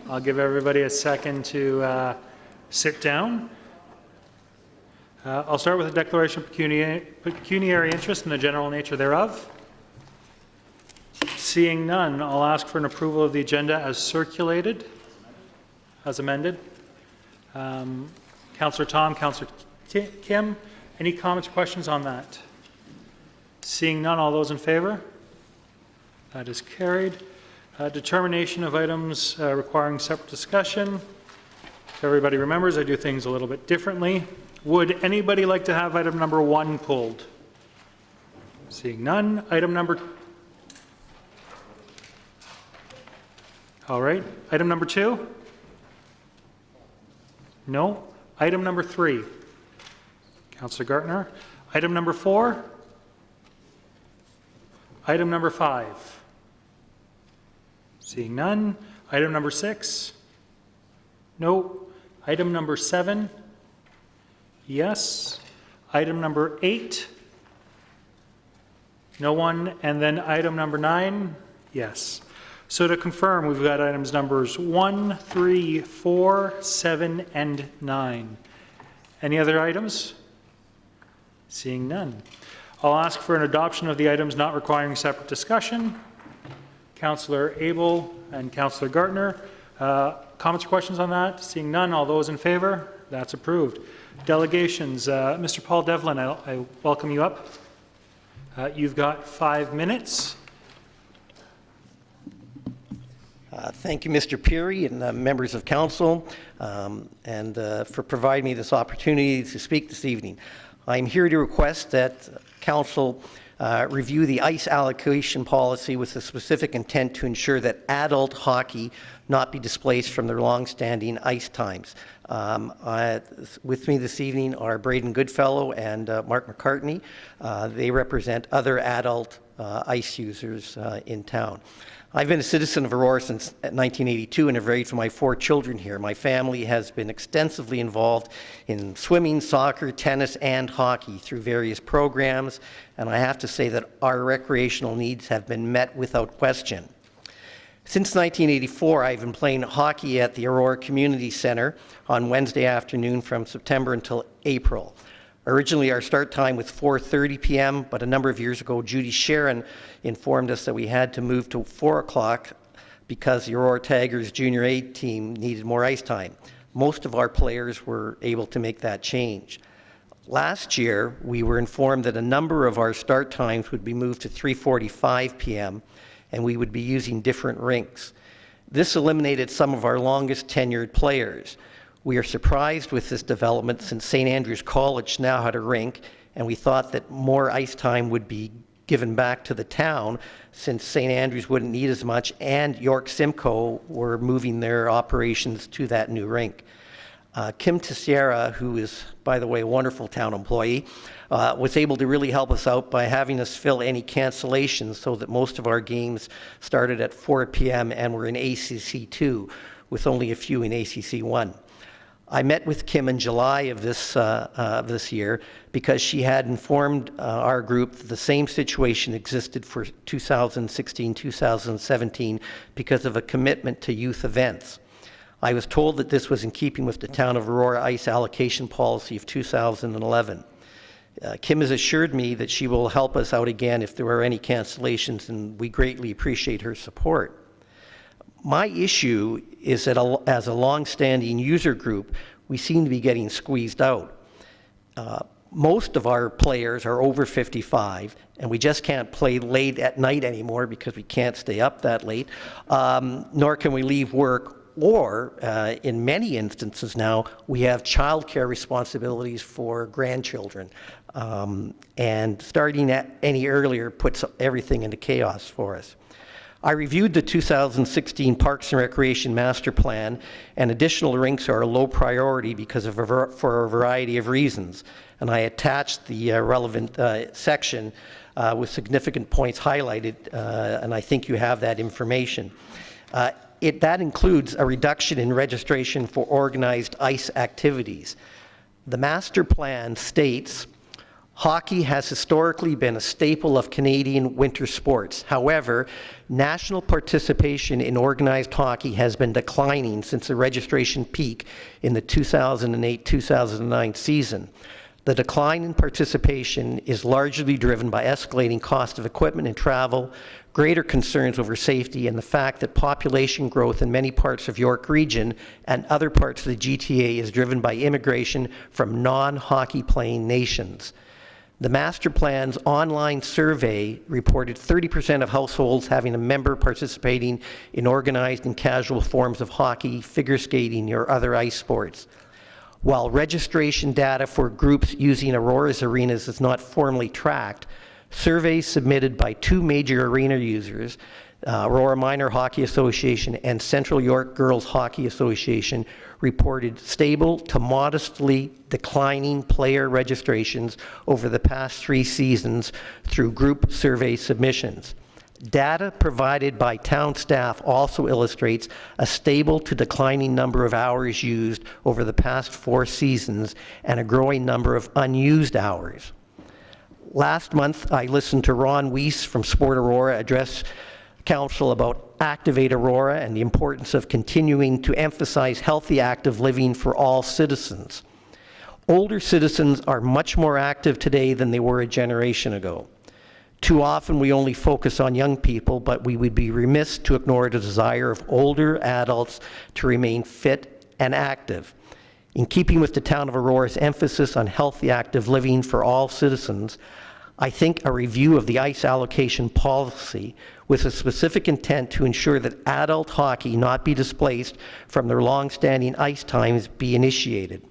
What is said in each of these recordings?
I'll give everybody a second to sit down. I'll start with a declaration of pecuniary interest in the general nature thereof. Seeing none, I'll ask for an approval of the agenda as circulated, as amended. Councillor Tom, Councillor Kim, any comments or questions on that? Seeing none, all those in favour? That is carried. Determination of items requiring separate discussion. If everybody remembers, I do things a little bit differently. Would anybody like to have item number 1 pulled? Seeing none. Item number... All right. Item number 2? No. Item number 3? Councillor Gartner. Item number 4? Item number 5? Seeing none. Item number 6? No. Item number 7? Yes. Item number 8? No one. And then item number 9? Yes. So to confirm, we've got items numbers 1, 3, 4, 7, and 9. Any other items? Seeing none. I'll ask for an adoption of the items not requiring separate discussion. Councillor Abel and Councillor Gartner. Comments or questions on that? Seeing none, all those in favour? That's approved. Delegations. Mr. Paul Devlin, I welcome you up. You've got 5 minutes. Thank you, Mr. Peary and members of Council, for providing me this opportunity to speak this evening. I'm here to request that Council review the ice allocation policy with a specific intent to ensure that adult hockey not be displaced from their long-standing ice times. With me this evening are Braden Goodfellow and Mark McCartney. They represent other adult ice users in town. I've been a citizen of Aurora since 1982 and have raised my 4 children here. My family has been extensively involved in swimming, soccer, tennis, and hockey through various programs, and I have to say that our recreational needs have been met without question. Since 1984, I've been playing hockey at the Aurora Community Centre on Wednesday afternoon from September until April. Originally, our start time was 4:30 p.m., but a number of years ago, Judy Sharon informed us that we had to move to 4 o'clock because the Aurora Tigers Junior A team needed more ice time. Most of our players were able to make that change. Last year, we were informed that a number of our start times would be moved to 3:45 p.m., and we would be using different rinks. This eliminated some of our longest tenured players. We are surprised with this development since St. Andrews College now had a rink, and we thought that more ice time would be given back to the town since St. Andrews wouldn't need as much, and York Simcoe were moving their operations to that new rink. Kim Teixeira, who is, by the way, a wonderful town employee, was able to really help us out by having us fill any cancellations so that most of our games started at 4 p.m. and were in ACC 2, with only a few in ACC 1. I met with Kim in July of this year because she had informed our group that the same situation existed for 2016-2017 because of a commitment to youth events. I was told that this was in keeping with the Town of Aurora ice allocation policy of 2011. Kim has assured me that she will help us out again if there are any cancellations, and we greatly appreciate her support. My issue is that as a long-standing user group, we seem to be getting squeezed out. Most of our players are over 55, and we just can't play late at night anymore because we can't stay up that late, nor can we leave work, or in many instances now, we have childcare responsibilities for grandchildren. And starting at any earlier puts everything into chaos for us. I reviewed the 2016 Parks and Recreation Master Plan, and additional rinks are a low priority because of for a variety of reasons. And I attached the relevant section with significant points highlighted, and I think you have that information. That includes a reduction in registration for organized ice activities. The master plan states Hockey has historically been a staple of Canadian winter sports. However, national participation in organized hockey has been declining since the registration peak in the 2008-2009 season. The decline in participation is largely driven by escalating cost of equipment and travel, greater concerns over safety, and the fact that population growth in many parts of York Region and other parts of the GTA is driven by immigration from non-hockey playing nations. The master plan's online survey reported 30% of households having a member participating in organized and casual forms of hockey, figure skating, or other ice sports. While registration data for groups using Aurora's arenas is not formally tracked, surveys submitted by two major arena users, Aurora Minor Hockey Association and Central York Girls Hockey Association, reported stable to modestly declining player registrations over the past 3 seasons through group survey submissions. Data provided by town staff also illustrates a stable to declining number of hours used over the past 4 seasons and a growing number of unused hours. Last month, I listened to Ron Weiss from Sport Aurora address Council about Activate Aurora and the importance of continuing to emphasize healthy, active living for all citizens. Older citizens are much more active today than they were a generation ago. Too often we only focus on young people, but we would be remiss to ignore the desire of older adults to remain fit and active. In keeping with the town of Aurora's emphasis on healthy, active living for all citizens, I think a review of the ice allocation policy with a specific intent to ensure that adult hockey not be displaced from their long-standing ice times be initiated.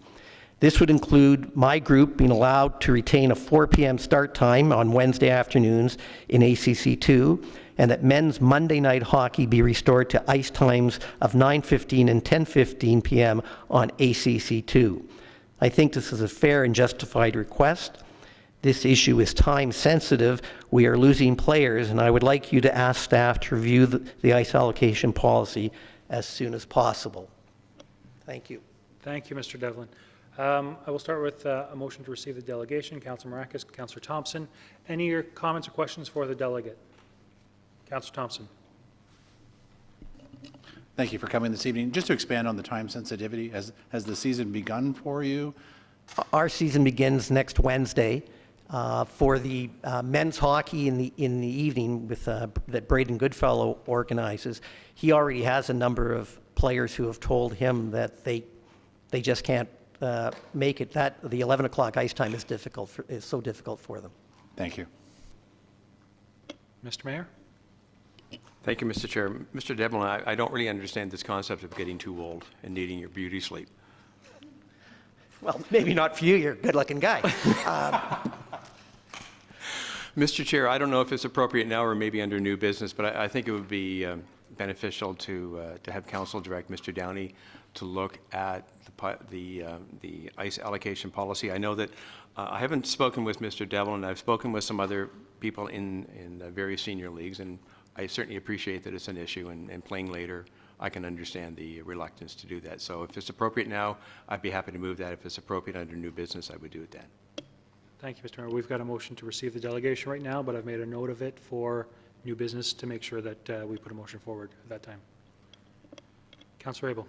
This would include my group being allowed to retain a 4 p.m. start time on Wednesday afternoons in ACC2, and that men's Monday night hockey be restored to ice times of 9:15 and 10:15 p.m. on ACC2. I think this is a fair and justified request. This issue is time sensitive. We are losing players, and I would like you to ask staff to review the ice allocation policy as soon as possible. Thank you. Thank you, Mr. Devlin. I will start with a motion to receive the delegation. Councillor Marcus, Councillor Thompson. Any comments or questions for the delegate? Councillor Thompson. Thank you for coming this evening. Just to expand on the time sensitivity, has the season begun for you? Our season begins next Wednesday. For the men's hockey in the evening with that Braden Goodfellow organizes, he already has a number of players who have told him that they just can't make it. That the 11 o'clock ice time is so difficult for them. Thank you. Mr. Mayor. Thank you, Mr. Chair. Mr. Devlin, I don't really understand this concept of getting too old and needing your beauty sleep. Well, maybe not for you. You're a good-looking guy. Mr. Chair, I don't know if it's appropriate now or maybe under new business, but I think it would be beneficial to have council direct Mr. Downey to look at the ice allocation policy. I know that I haven't spoken with Mr. Devlin. I've spoken with some other people in the various senior leagues, and I certainly appreciate that it's an issue, and playing later, I can understand the reluctance to do that. So if it's appropriate now, I'd be happy to move that. If it's appropriate under new business, I would do it then. Thank you, Mr. Mayor. We've got a motion to receive the delegation right now, but I've made a note of it for new business to make sure that we put a motion forward at that time. Councillor Abel.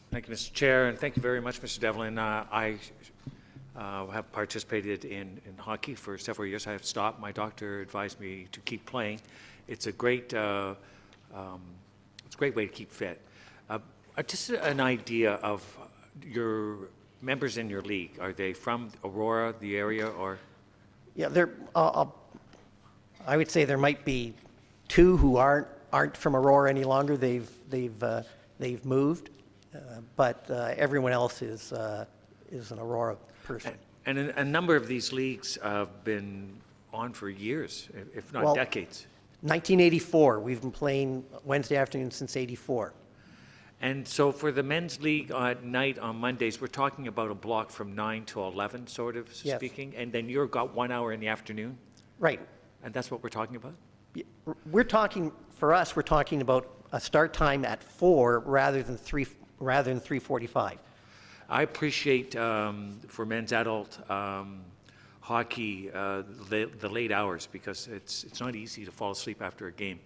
Thank you, Mr. Chair, and thank you very much, Mr. Devlin. I have participated in hockey for several years. I have stopped. My doctor advised me to keep playing. It's a great way to keep fit. Just an idea of your members in your league. Are they from Aurora, the area, or? Yeah, I would say there might be 2 who aren't from Aurora any longer. They've moved, but everyone else is an Aurora person. And a number of these leagues have been on for years, if not decades. 1984. We've been playing Wednesday afternoon since '84. And so for the men's league at night on Mondays, we're talking about a block from 9 to 11, sort of speaking, and then you've got 1 hour in the afternoon? Right. And that's what we're talking about? We're talking about a start time at 4 rather than 3:45. I appreciate for men's adult hockey, the late hours, because it's not easy to fall asleep after a game.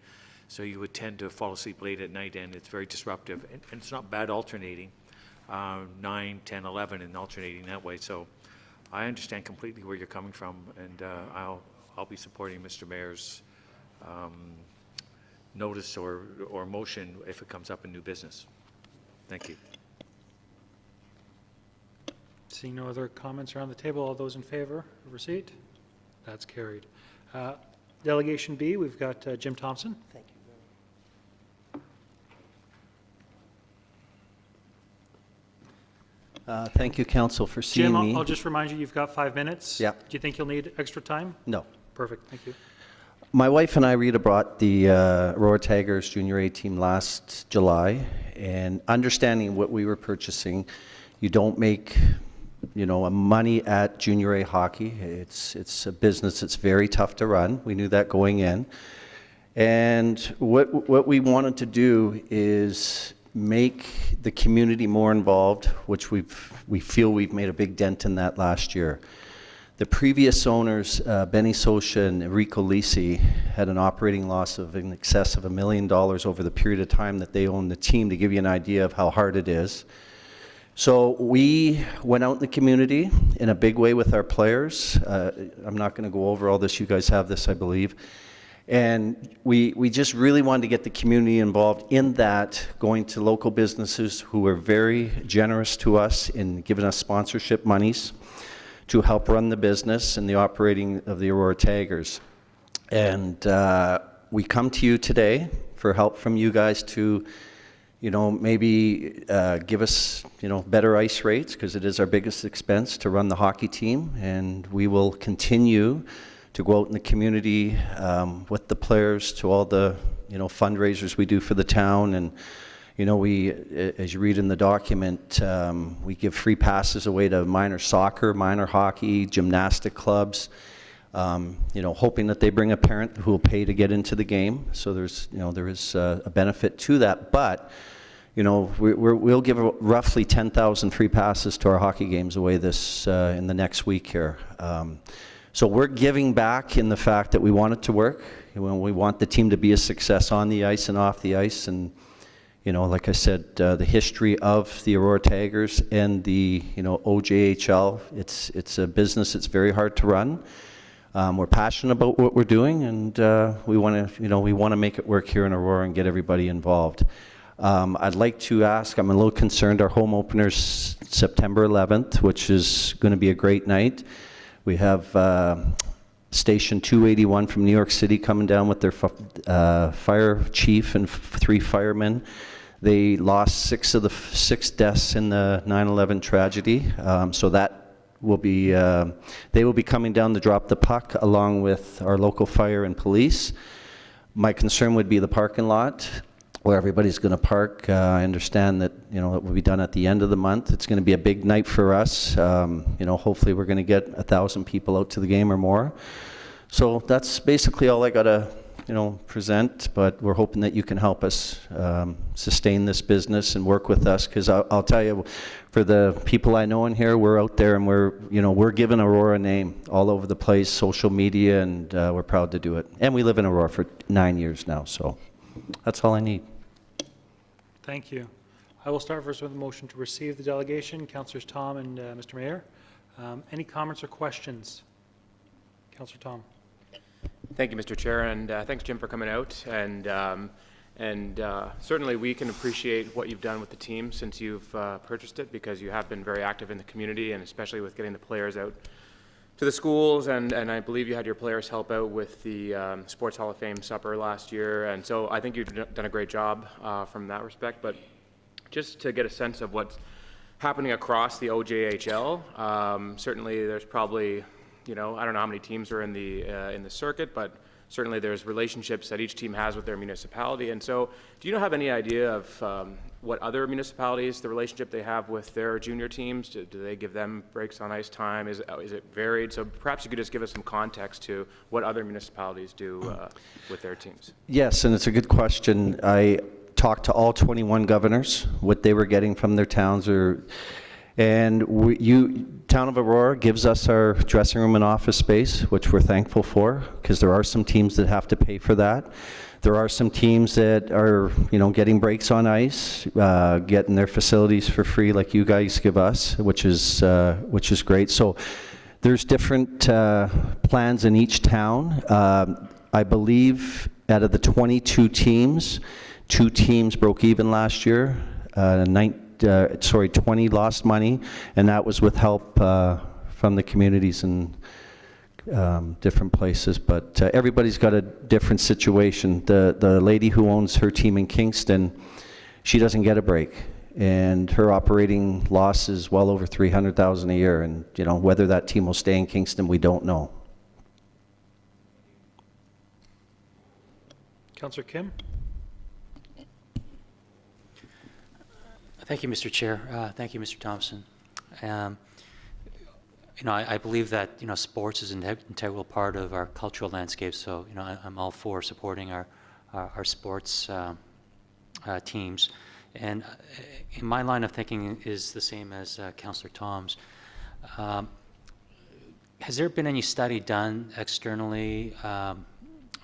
So you would tend to fall asleep late at night, and it's very disruptive. And it's not bad alternating, 9, 10, 11, and alternating that way. So I understand completely where you're coming from, and I'll be supporting Mr. Mayor's notice or motion if it comes up in new business. Thank you. Seeing no other comments around the table, all those in favor of receipt? That's carried. Delegation B, we've got Jim Thompson. Thank you. Thank you, Council, for seeing Jim, me. I'll just remind you, you've got 5 minutes. Yeah. Do you think you'll need extra time? No. Perfect, thank you. My wife and I, Rita, brought the Aurora Tigers Junior A team last July, and understanding what we were purchasing, you don't make, money at Junior A hockey. It's a business that's very tough to run. We knew that going in. And what we wanted to do is make the community more involved, which we feel we've made a big dent in that last year. The previous owners, Benny Sosha and Enrico Lisi, had an operating loss of in excess of $1 million over the period of time that they owned the team, to give you an idea of how hard it is. So we went out in the community in a big way with our players. I'm not going to go over all this. You guys have this, I believe. And we just really wanted to get the community involved in that, going to local businesses who were very generous to us in giving us sponsorship monies to help run the business and the operating of the Aurora Tigers. And we come to you today for help from you guys to, maybe give us, better ice rates, because it is our biggest expense to run the hockey team. And we will continue to go out in the community with the players to all the, fundraisers we do for the town. And we, as you read in the document, we give free passes away to minor soccer, minor hockey, gymnastic clubs, hoping that they bring a parent who will pay to get into the game. So there's, there is a benefit to that. But, we'll give roughly 10,000 free passes to our hockey games away this in the next week here. So we're giving back in the fact that we want it to work. We want the team to be a success on the ice and off the ice. And like I said, the history of the Aurora Tigers and the, OJHL, it's a business that's very hard to run. We're passionate about what we're doing, and we want to make it work here in Aurora and get everybody involved. I'd like to ask, I'm a little concerned, our home opener's September 11th, which is going to be a great night. We have Station 281 from New York City coming down with their fire chief and 3 firemen. They lost 6 of the 6 deaths in the 9/11 tragedy, so that will be, they will be coming down to drop the puck along with our local fire and police. My concern would be the parking lot, where everybody's going to park. I understand that, it will be done at the end of the month. It's going to be a big night for us. Hopefully we're going to get 1,000 people out to the game or more. So that's basically all I got to, present, but we're hoping that you can help us sustain this business and work with us, because I'll tell you, for the people I know in here, we're out there and we're giving Aurora a name all over the place, social media, and we're proud to do it. And we live in Aurora for 9 years now, so that's all I need. Thank you. I will start first with a motion to receive the delegation. Councillors Tom and Mr. Mayor. Any comments or questions? Councillor Tom. Thank you, Mr. Chair, and thanks, Jim, for coming out. And certainly we can appreciate what you've done with the team since you've purchased it, because you have been very active in the community, and especially with getting the players out to the schools, and I believe you had your players help out with the Sports Hall of Fame supper last year, and so I think you've done a great job from that respect. But just to get a sense of what's happening across the OJHL, certainly there's probably, I don't know how many teams are in the circuit, but certainly there's relationships that each team has with their municipality. And so do you have any idea of what other municipalities, the relationship they have with their junior teams? Do they give them breaks on ice time? Is it varied? So perhaps you could just give us some context to what other municipalities do with their teams. Yes, and it's a good question. I talked to all 21 governors, what they were getting from their towns, And Town of Aurora gives us our dressing room and office space, which we're thankful for, because there are some teams that have to pay for that. There are some teams that are, getting breaks on ice, getting their facilities for free like you guys give us, which is great. So there's different plans in each town. I believe out of the 22 teams, 2 teams broke even last year. 20 lost money, and that was with help from the communities and different places. But everybody's got a different situation. The lady who owns her team in Kingston, she doesn't get a break, and her operating loss is well over $300,000 a year. And whether that team will stay in Kingston, we don't know. Councillor Kim? Thank you, Mr. Chair. Thank you, Mr. Thompson. I believe that sports is an integral part of our cultural landscape. So I'm all for supporting our sports teams. And in my line of thinking is the same as Councillor Tom's. Has there been any study done externally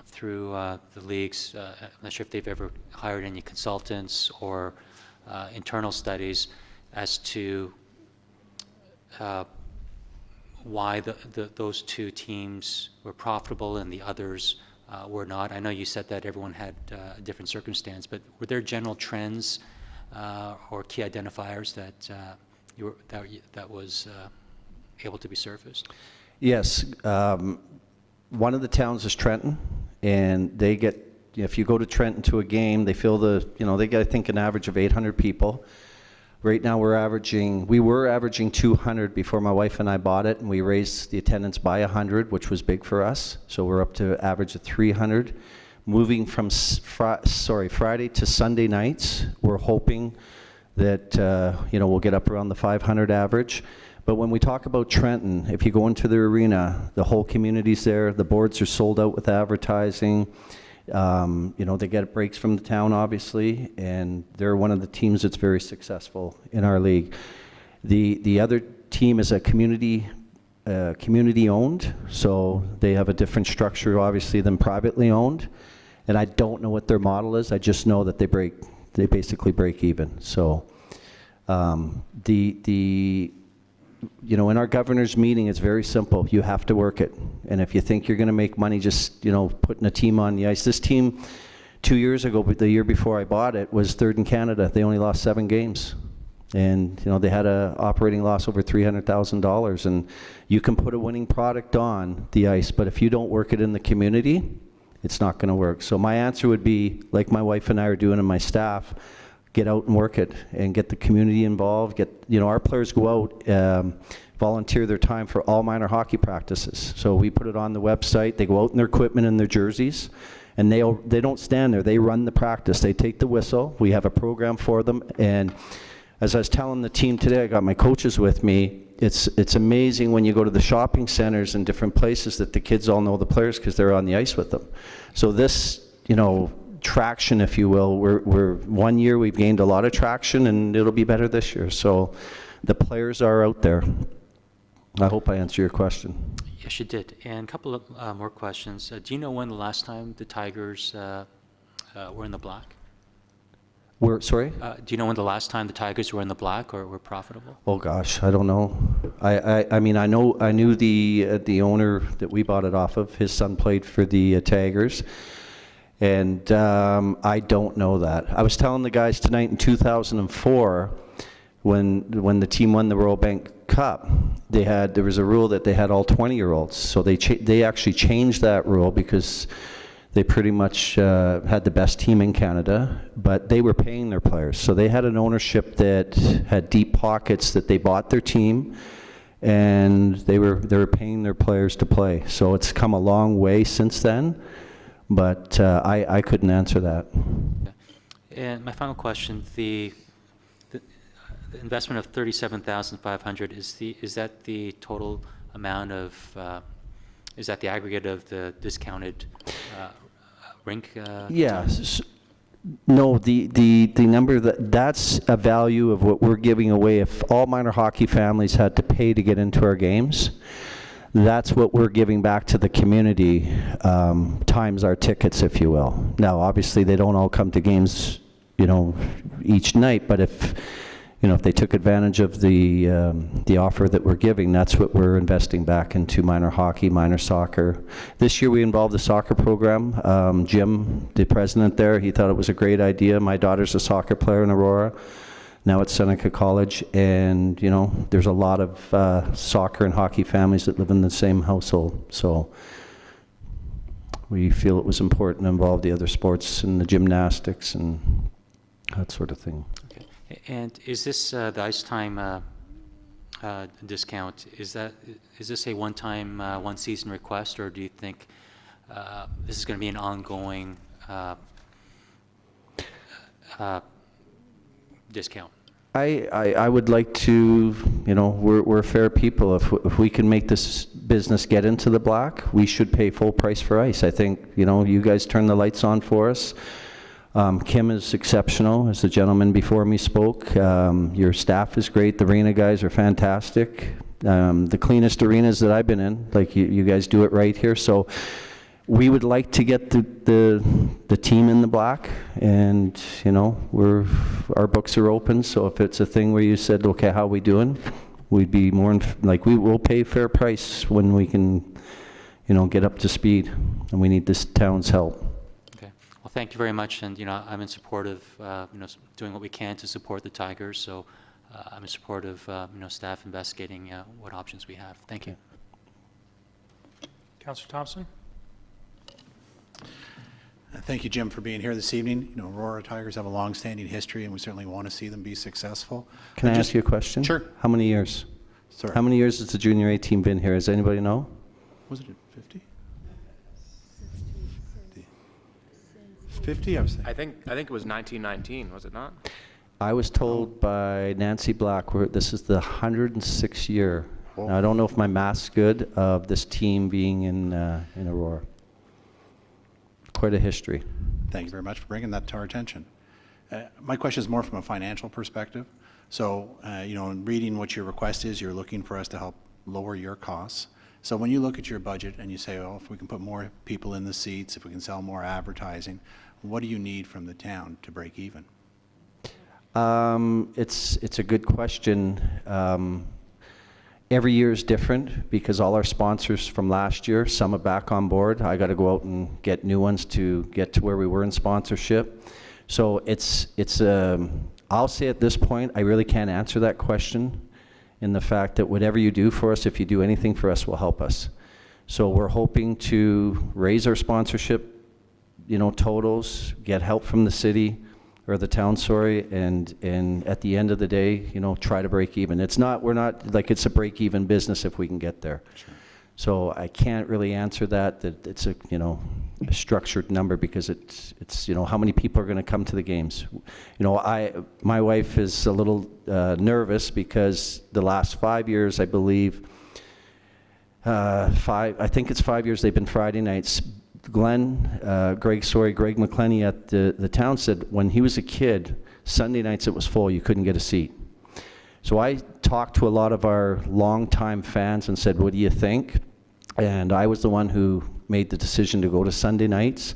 through the leagues? I'm not sure if they've ever hired any consultants or internal studies as to why those 2 teams were profitable and the others were not. I know you said that everyone had a different circumstance, but were there general trends or key identifiers that was able to be surfaced? Yes. One of the towns is Trenton, and they get, if you go to Trenton to a game, they fill they get, I think, an average of 800 people. Right now we were averaging 200 before my wife and I bought it, and we raised the attendance by 100, which was big for us. So we're up to average of 300. Moving from Friday to Sunday nights, we're hoping that we'll get up around the 500 average. But when we talk about Trenton, if you go into the arena, the whole community's there. The boards are sold out with advertising. They get breaks from the town, obviously, and they're one of the teams that's very successful in our league. The other team is a community owned, so they have a different structure, obviously, than privately owned. And I don't know what their model is. I just know that they basically break even. So in our governor's meeting, it's very simple. You have to work it. And if you think you're going to make money just, putting a team on the ice. This team 2 years ago, but the year before I bought it, was 3rd in Canada. They only lost 7 games. And, they had a operating loss over $300,000. And you can put a winning product on the ice, but if you don't work it in the community, it's not going to work. So my answer would be, like my wife and I are doing and my staff, get out and work it and get the community involved. Our players go out, volunteer their time for all minor hockey practices. So we put it on the website. They go out in their equipment and their jerseys, and they don't stand there. They run the practice. They take the whistle. We have a program for them. And as I was telling the team today, I got my coaches with me. It's amazing when you go to the shopping centers and different places that the kids all know the players because they're on the ice with them. So this, traction, if you will, we're 1 year we've gained a lot of traction, and it'll be better this year. So the players are out there. I hope I answered your question. Yes, you did. And a couple of more questions. Do you know when the last time the Tigers were in the black? Sorry? Do you know when the last time the Tigers were in the black or were profitable? Oh gosh, I don't know. I knew the owner that we bought it off of. His son played for the Tigers. And I don't know that. I was telling the guys tonight in 2004, when the team won the Royal Bank Cup, there was a rule that they had all 20-year-olds. So they actually changed that rule because they pretty much had the best team in Canada, but they were paying their players. So they had an ownership that had deep pockets, that they bought their team, and they were paying their players to play. So it's come a long way since then. But I couldn't answer that. And my final question: the investment of $37,500 is that the total amount of? Is that the aggregate of the discounted rink? Yeah. No, the number, that's a value of what we're giving away. If all minor hockey families had to pay to get into our games, that's what we're giving back to the community, times our tickets, if you will. Now, obviously, they don't all come to games, you know, each night, but if, you know, if they took advantage of the offer that we're giving, that's what we're investing back into minor hockey, minor soccer. This year we involved the soccer program. Jim, the president there, he thought it was a great idea. My daughter's a soccer player in Aurora, now at Seneca College, and, you know, there's a lot of soccer and hockey families that live in the same household. So we feel it was important to involve the other sports and the gymnastics and that sort of thing. Okay. And is this the ice time discount, is this a one-time, one-season request, or do you think this is going to be an ongoing discount? I would like to, you know, we're fair people. If we can make this business get into the black, we should pay full price for ice. I think, you know, you guys turn the lights on for us. Kim is exceptional, as the gentleman before me spoke. Your staff is great. The arena guys are fantastic. The cleanest arenas that I've been in, like you guys do it right here. So we would like to get the team in the black, and, you know, our books are open. So if it's a thing where you said, okay, how are we doing? We'd be more, like, we will pay fair price when we can, you know, get up to speed, and we need this town's help. Well, thank you very much, and, you know, I'm in support of, you know, doing what we can to support the Tigers, so I'm in support of, you know, staff investigating what options we have. Thank you. Councillor Thompson? Thank you, Jim, for being here this evening. You know, Aurora Tigers have a long-standing history, and we certainly want to see them be successful. Can I ask you a question? Sure. How many years? Sorry. How many years has the junior A team been here? Does anybody know? Was it 50? 50, I was thinking. I think it was 1919, was it not? I was told by Nancy Black, this is the 106th year. Whoa. Now, I don't know if my math's good, of this team being in Aurora. Quite a history. Thank you very much for bringing that to our attention. My question is more from a financial perspective. So, you know, in reading what your request is, you're looking for us to help lower your costs. So when you look at your budget and you say, oh, if we can put more people in the seats, if we can sell more advertising, what do you need from the town to break even? It's a good question. Every year is different because all our sponsors from last year, some are back on board. I got to go out and get new ones to get to where we were in sponsorship. So I'll say at this point, I really can't answer that question, in the fact that whatever you do for us, if you do anything for us, will help us. So we're hoping to raise our sponsorship, you know, totals, get help from the city, or the town, sorry, and at the end of the day, you know, try to break even. We're not, like, it's a break-even business if we can get there. Sure. So I can't really answer that it's a, you know, a structured number, because it's, you know, how many people are going to come to the games. You know, my wife is a little nervous because the last 5 years, I believe, I think it's 5 years they've been Friday nights. Greg McClenny at the town said when he was a kid, Sunday nights it was full, you couldn't get a seat. So I talked to a lot of our longtime fans and said, what do you think? And I was the one who made the decision to go to Sunday nights,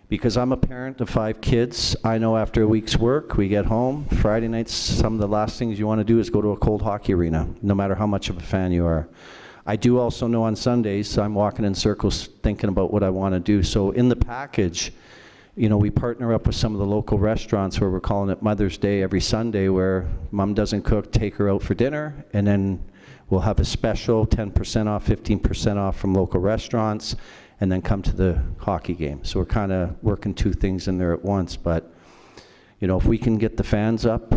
because I'm a parent of 5 kids. I know after a week's work, we get home, Friday nights, some of the last things you want to do is go to a cold hockey arena, no matter how much of a fan you are. I do also know on Sundays, I'm walking in circles thinking about what I want to do. So in the package, you know, we partner up with some of the local restaurants where we're calling it Mother's Day every Sunday, where mom doesn't cook, take her out for dinner, and then we'll have a special 10% off, 15% off from local restaurants, and then come to the hockey game. So we're kind of working 2 things in there at once. But, you know, if we can get the fans up,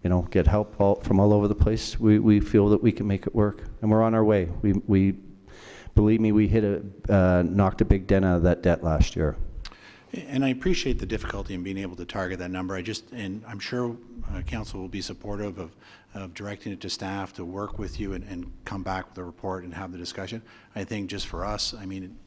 you know, get help from all over the place, we feel that we can make it work, and we're on our way. We believe me, we knocked a big dent out of that debt last year. And I appreciate the difficulty in being able to target that number. And I'm sure council will be supportive of directing it to staff to work with you and come back with a report and have the discussion. I think just for us, I mean,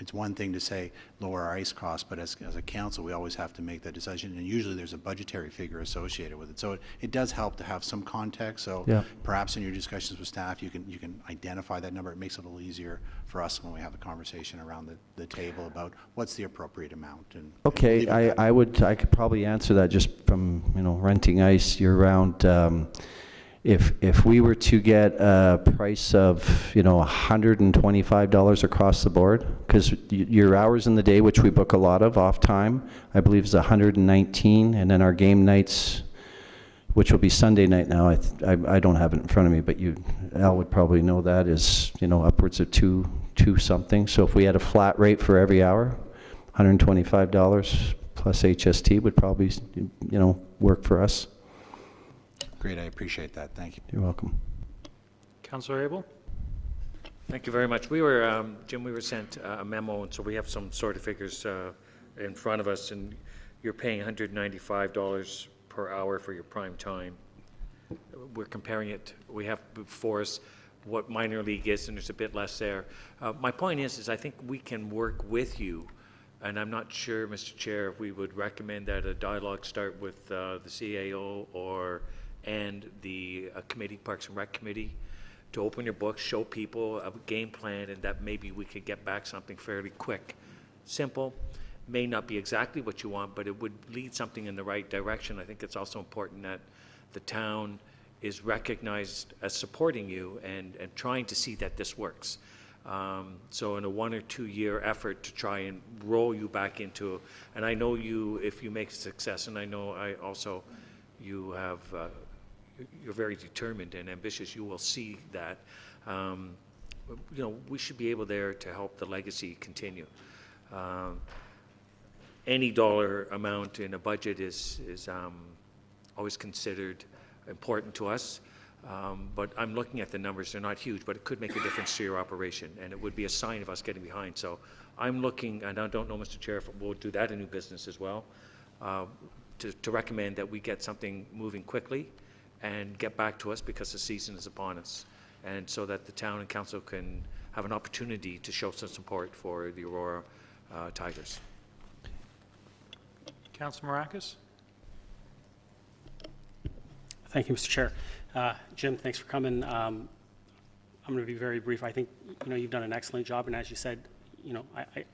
it's one thing to say lower our ice costs, but as a council, we always have to make that decision, and usually there's a budgetary figure associated with it. So it does help to have some context. So Yeah. perhaps in your discussions with staff, you can identify that number. It makes it a little easier for us when we have a conversation around the table about what's the appropriate amount. And Okay, leave it at that. I could probably answer that just from, renting ice year-round. If we were to get a price of, $125 across the board, because your hours in the day, which we book a lot of off time, I believe is 119, and then our game nights, which will be Sunday night now, I don't have it in front of me, but Al would probably know that, is, upwards of two something. So if we had a flat rate for every hour, $125 plus HST would probably, work for us. Great, I appreciate that. Thank you. You're welcome. Councillor Abel? Thank you very much. We were, Jim, we were sent a memo, and so we have some sort of figures in front of us, and you're paying $195 per hour for your prime time. We're comparing it, we have before us what minor league is, and there's a bit less there. My point is I think we can work with you, and I'm not sure, Mr. Chair, if we would recommend that a dialogue start with the CAO and the committee, Parks and Rec Committee, to open your books, show people a game plan, and that maybe we could get back something fairly quick. Simple, may not be exactly what you want, but it would lead something in the right direction. I think it's also important that the town is recognized as supporting you and trying to see that this works. So in a 1 or 2 year effort to try and roll you back into, and I know you, if you make success, and I know you have, you're very determined and ambitious, you will see that, we should be able there to help the legacy continue. Any dollar amount in a budget is always considered important to us, but I'm looking at the numbers. They're not huge, but it could make a difference to your operation, and it would be a sign of us getting behind. So I'm looking, and I don't know, Mr. Chair, if we'll do that in new business as well, to recommend that we get something moving quickly and get back to us, because the season is upon us, and so that the town and council can have an opportunity to show some support for the Aurora Tigers. Councillor Maracus? Thank you, Mr. Chair. Jim, thanks for coming. I'm going to be very brief. I think, you've done an excellent job, and as you said,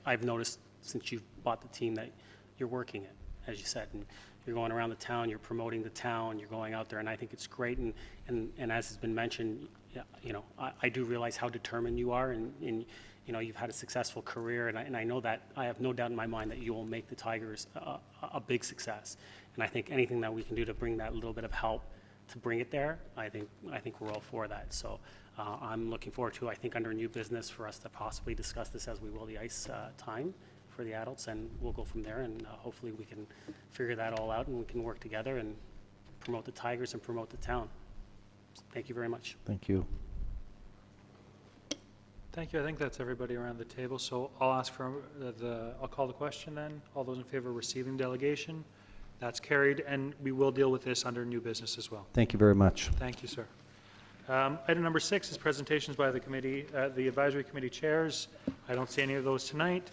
I've noticed since you've bought the team that you're working it, as you said, and you're going around the town, you're promoting the town, you're going out there, and I think it's great, and as has been mentioned, I do realize how determined you are, and you've had a successful career, and I know that, I have no doubt in my mind that you will make the Tigers a big success, and I think anything that we can do to bring that little bit of help to bring it there, I think we're all for that. So I'm looking forward to, I think, under new business for us to possibly discuss this as we will the ice time for the adults, and we'll go from there, and hopefully we can figure that all out, and we can work together and promote the Tigers and promote the town. So thank you very much. Thank you. Thank you. I think that's everybody around the table. So I'll ask for I'll call the question then. All those in favor of receiving delegation? That's carried, and we will deal with this under new business as well. Thank you very much. Thank you, sir. Item number 6 is presentations by the committee, the advisory committee chairs. I don't see any of those tonight.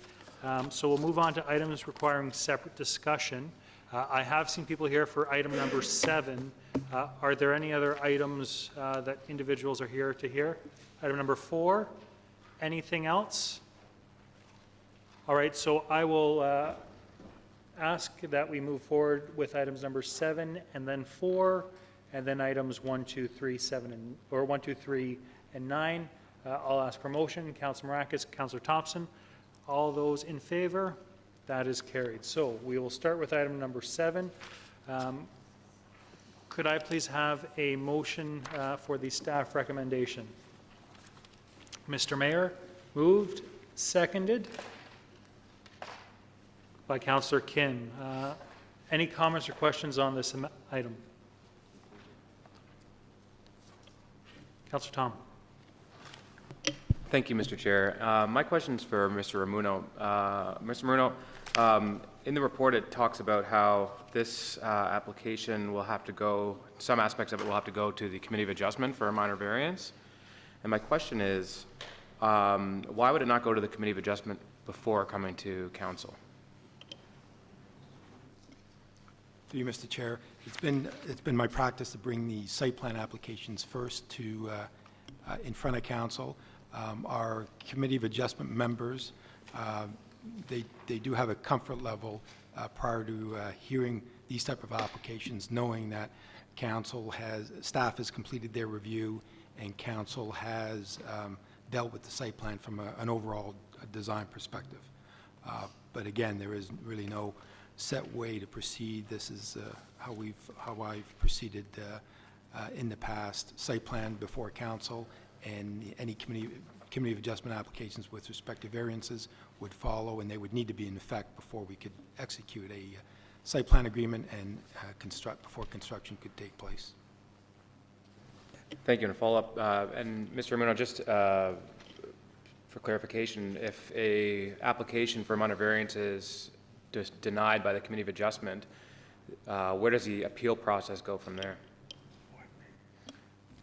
So we'll move on to items requiring separate discussion. I have seen people here for item number 7. Are there any other items that individuals are here to hear? Item number 4, anything else? All right, so I will ask that we move forward with items number 7 and then 4, and then items 1, 2, 3, 7, or 1, 2, 3, and 9. I'll ask for motion. Councillor Maracus, Councillor Thompson. All those in favor? That is carried. So we will start with item number 7. Could I please have a motion for the staff recommendation? Mr. Mayor, moved, seconded by Councillor Kim. Any comments or questions on this item? Councillor Tom. Thank you, Mr. Chair. My question is for Mr. Ramuno. Mr. Ramuno, in the report it talks about how this application will have to go, some aspects of it will have to go to the Committee of Adjustment for a minor variance. And my question is, why would it not go to the Committee of Adjustment before coming to council? Through you, Mr. Chair, it's been my practice to bring the site plan applications first to in front of council. Our Committee of Adjustment members, they do have a comfort level prior to hearing these type of applications, knowing that staff has completed their review and council has dealt with the site plan from an overall design perspective. But again, there is really no set way to proceed. This is how I've proceeded in the past. Site plan before council, and any committee of adjustment applications with respect to variances would follow, and they would need to be in effect before we could execute a site plan agreement and before construction could take place. Thank you. And a follow-up, and Mr. Amuno, just for clarification, if a application for amount of variance is denied by the Committee of Adjustment, where does the appeal process go from there?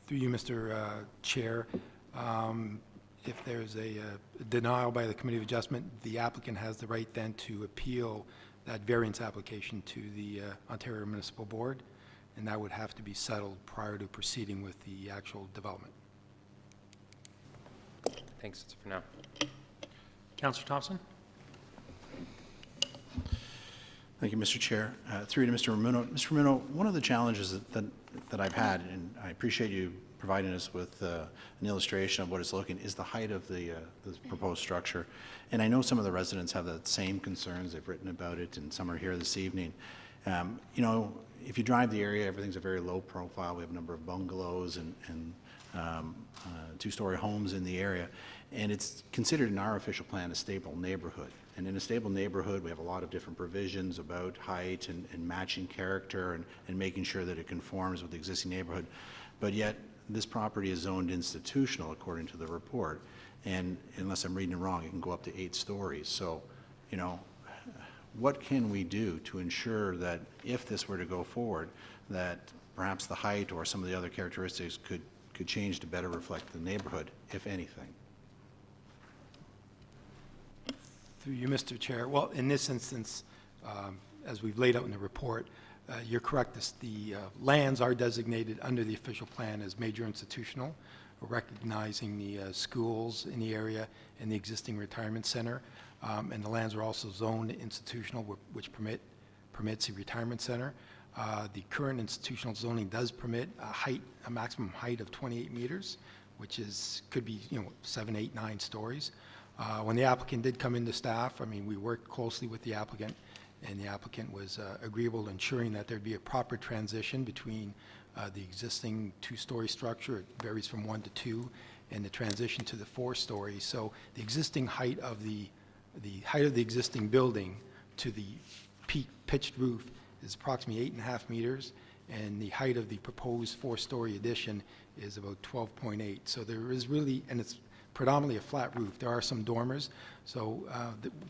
Through you, Mr. Chair, if there's a denial by the Committee of Adjustment, the applicant has the right then to appeal that variance application to the Ontario Municipal Board, and that would have to be settled prior to proceeding with the actual development. Thanks. That's it for now. Councillor Thompson? Thank you, Mr. Chair. Through to Mr. Ramuno. Mr. Ramuno, one of the challenges that I've had, and I appreciate you providing us with an illustration of what it's looking, is the height of the proposed structure. And I know some of the residents have the same concerns. They've written about it, and some are here this evening. You know, if you drive the area, everything's a very low profile. We have a number of bungalows and two-story homes in the area, and it's considered in our official plan a stable neighborhood. And in a stable neighborhood, we have a lot of different provisions about height and matching character and making sure that it conforms with the existing neighborhood. But yet, this property is zoned institutional according to the report, and unless I'm reading it wrong, it can go up to 8 stories. So, you know, what can we do to ensure that if this were to go forward, that perhaps the height or some of the other characteristics could change to better reflect the neighborhood, if anything? Through you, Mr. Chair. Well, in this instance, as we've laid out in the report, you're correct. The lands are designated under the official plan as major institutional, recognizing the schools in the area and the existing retirement center. And the lands are also zoned institutional, which permits a retirement center. The current institutional zoning does permit a maximum height of 28 meters, which could be 7, 8, 9 stories. When the applicant did come into staff, I mean, we worked closely with the applicant, and the applicant was agreeable to ensuring that there'd be a proper transition between the existing 2-story structure, it varies from 1 to 2, and the transition to the 4 stories. So the existing height of the height of the existing building to the peak pitched roof is approximately 8.5 meters, and the height of the proposed 4-story addition is about 12.8. So there is really, and it's predominantly a flat roof. There are some dormers, so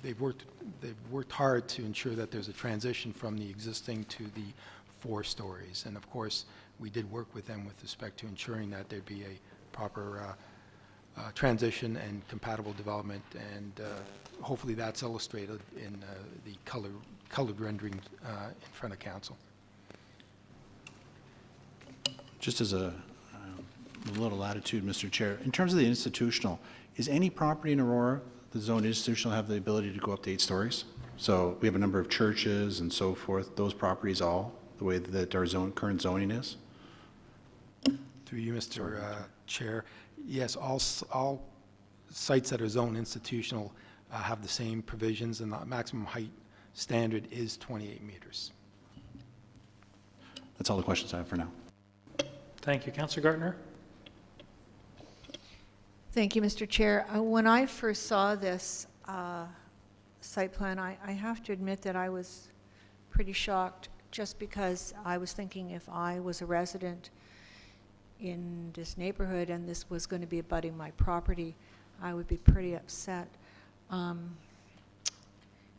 they've worked hard to ensure that there's a transition from the existing to the 4 stories. And of course, we did work with them with respect to ensuring that there'd be a proper transition and compatible development, and hopefully that's illustrated in the colored rendering in front of council. Just as a little latitude, Mr. Chair, in terms of the institutional, is any property in Aurora, the zoned institutional, have the ability to go up to 8 stories? So we have a number of churches and so forth. Those properties all, the way that our current zoning is? Through you, Mr. Chair, yes, all sites that are zoned institutional have the same provisions, and the maximum height standard is 28 meters. That's all the questions I have for now. Thank you. Councillor Gartner? Thank you, Mr. Chair. When I first saw this site plan, I have to admit that I was pretty shocked, just because I was thinking if I was a resident in this neighborhood and this was going to be abutting my property, I would be pretty upset.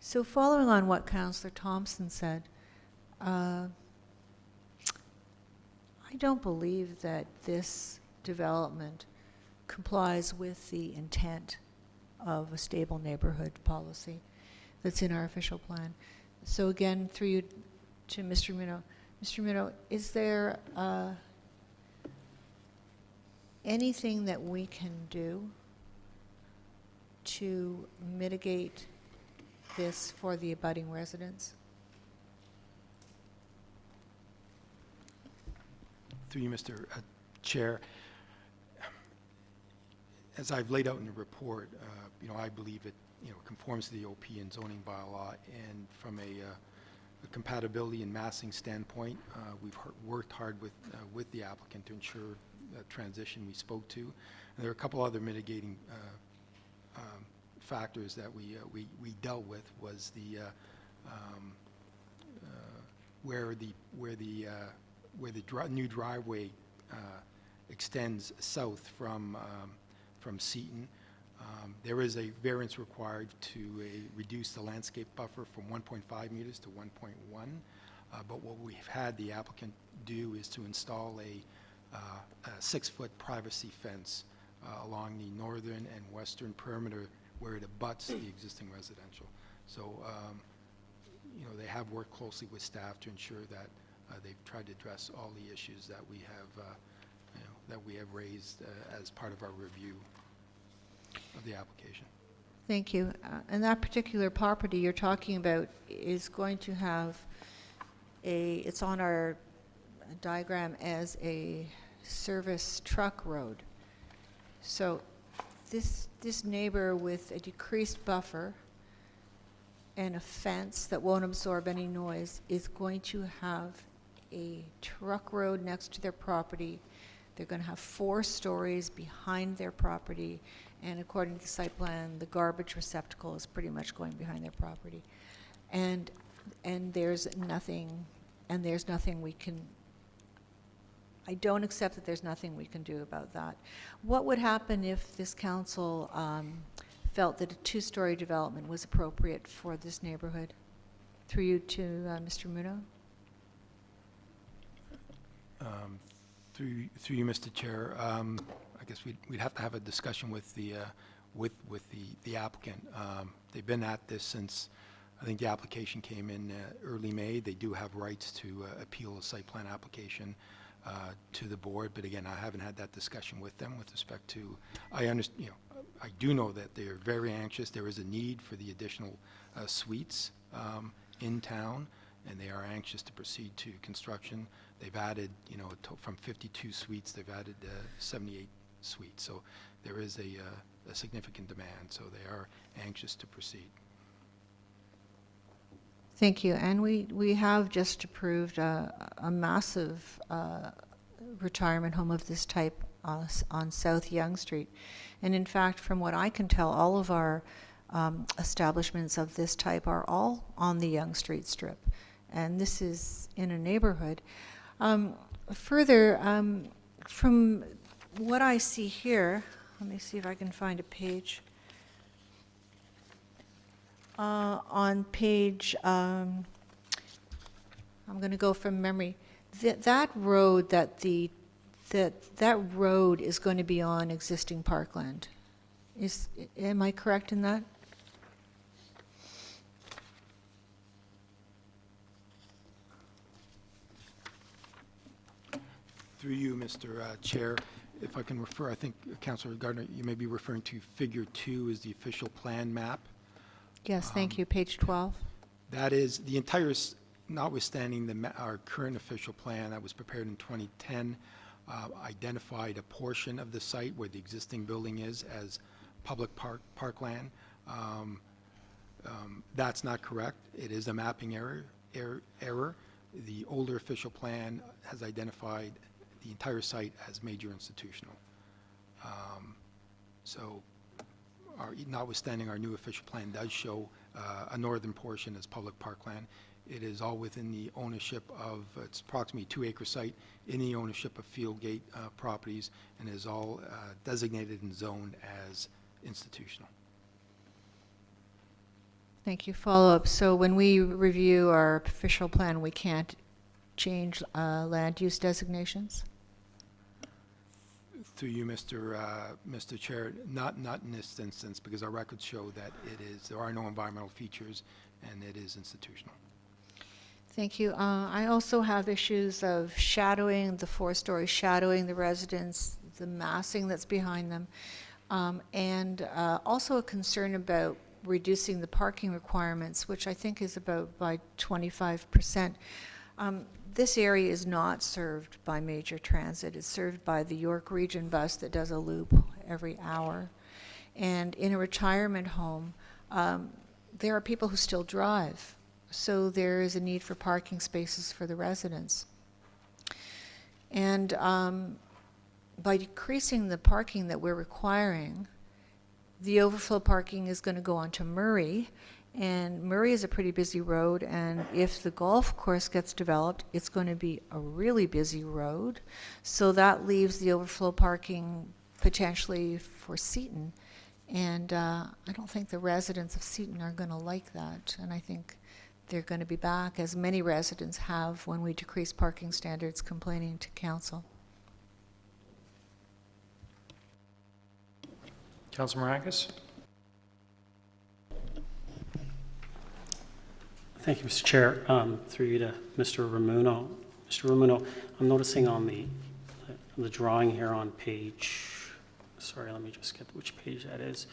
So following on what Councillor Thompson said, I don't believe that this development complies with the intent of a stable neighborhood policy that's in our official plan. So again, through you to Mr. Mino. Mr. Mino, is there anything that we can do to mitigate this for the abutting residents? Through you, Mr. Chair, as I've laid out in the report, I believe it, conforms to the OP and zoning bylaw, and from a compatibility and massing standpoint, we've worked hard with the applicant to ensure that transition we spoke to. And there are a couple other mitigating factors that we dealt with, was the where the new driveway extends south from Seaton. There is a variance required to reduce the landscape buffer from 1.5 meters to 1.1. But what we've had the applicant do is to install a 6-foot privacy fence along the northern and western perimeter where it abuts the existing residential. So, they have worked closely with staff to ensure that they've tried to address all the issues that we have raised as part of our review of the application. Thank you. And that particular property you're talking about is going to have it's on our diagram as a service truck road. So this neighbor with a decreased buffer and a fence that won't absorb any noise is going to have a truck road next to their property. They're going to have 4 stories behind their property, and according to the site plan, the garbage receptacle is pretty much going behind their property. And there's nothing we can, I don't accept that there's nothing we can do about that. What would happen if this council felt that a 2-story development was appropriate for this neighborhood? Through you to Mr. Muno. Through you, Mr. Chair, I guess we'd have to have a discussion with the applicant. They've been at this since, I think the application came in early May. They do have rights to appeal a site plan application to the board, but again, I haven't had that discussion with them with respect to, I do know that they're very anxious. There is a need for the additional suites in town, and they are anxious to proceed to construction. They've added, from 52 suites, they've added 78 suites. So there is a significant demand, so they are anxious to proceed. Thank you. And we have just approved a massive retirement home of this type on South Yonge Street. And in fact, from what I can tell, all of our establishments of this type are all on the Yonge Street strip. And this is in a neighborhood. Further, from what I see here, let me see if I can find a page. On page, I'm going to go from memory. That road that road is going to be on existing parkland. Am I correct in that? Through you, Mr. Chair, if I can refer, I think, Councilor Gardner, you may be referring to Figure 2 is the official plan map. Yes, thank you. Page 12. That is, the entire, notwithstanding our current official plan that was prepared in 2010, identified a portion of the site where the existing building is as public parkland. That's not correct. It is a mapping error. The older official plan has identified the entire site as major institutional. So, notwithstanding our new official plan does show a northern portion as public parkland. It is all within the ownership of, it's approximately 2-acre site in the ownership of Fieldgate Properties, and is all designated and zoned as institutional. Thank you. Follow-up. So when we review our official plan, we can't change land use designations? Through you, Mr. Chair, not in this instance, because our records show that there are no environmental features, and it is institutional. Thank you. I also have issues of shadowing, the four-story shadowing the residents, the massing that's behind them, and also a concern about reducing the parking requirements, which I think is about by 25%. This area is not served by major transit. It's served by the York Region bus that does a loop every hour. And in a retirement home, there are people who still drive. So there is a need for parking spaces for the residents. And by decreasing the parking that we're requiring, the overflow parking is going to go onto Murray, and Murray is a pretty busy road, and if the golf course gets developed, it's going to be a really busy road. So that leaves the overflow parking potentially for Seton. And I don't think the residents of Seton are going to like that, and I think they're going to be back, as many residents have when we decrease parking standards, complaining to council. Councilor Maracus? Thank you, Mr. Chair. Through you to Mr. Ramuno. Mr. Ramuno, I'm noticing on the drawing here on page, sorry, let me just get which page that is.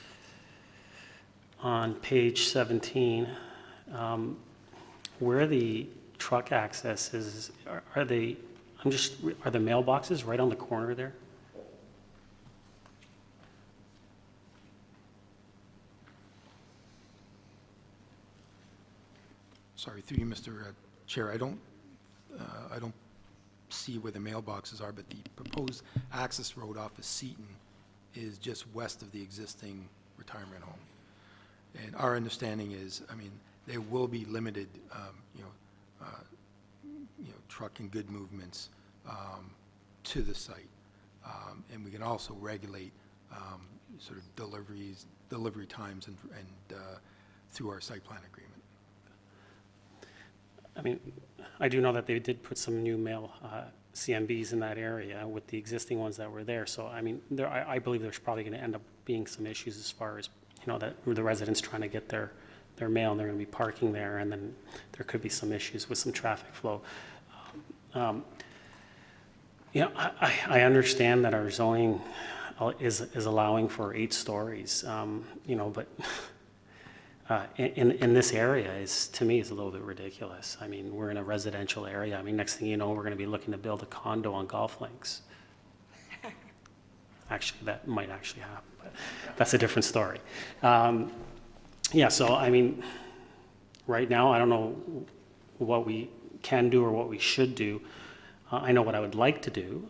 On page 17, where the truck access is, are the mailboxes right on the corner there? Sorry, through you, Mr. Chair, I don't see where the mailboxes are, but the proposed access road off of Seton is just west of the existing retirement home. And our understanding is, I mean, there will be limited, truck and good movements to the site, and we can also regulate sort of delivery times, and through our site plan agreement. I mean, I do know that they did put some new mail CMBs in that area with the existing ones that were there. So, I mean, I believe there's probably going to end up being some issues as far as, that the residents trying to get their mail, and they're going to be parking there, and then there could be some issues with some traffic flow. I understand that our zoning is allowing for 8 stories, but in this area to me is a little bit ridiculous. I mean, we're in a residential area. I mean, next thing you know, we're going to be looking to build a condo on golf links. Actually, that might actually happen, but that's a different story. So I mean, right now, I don't know what we can do or what we should do. I know what I would like to do,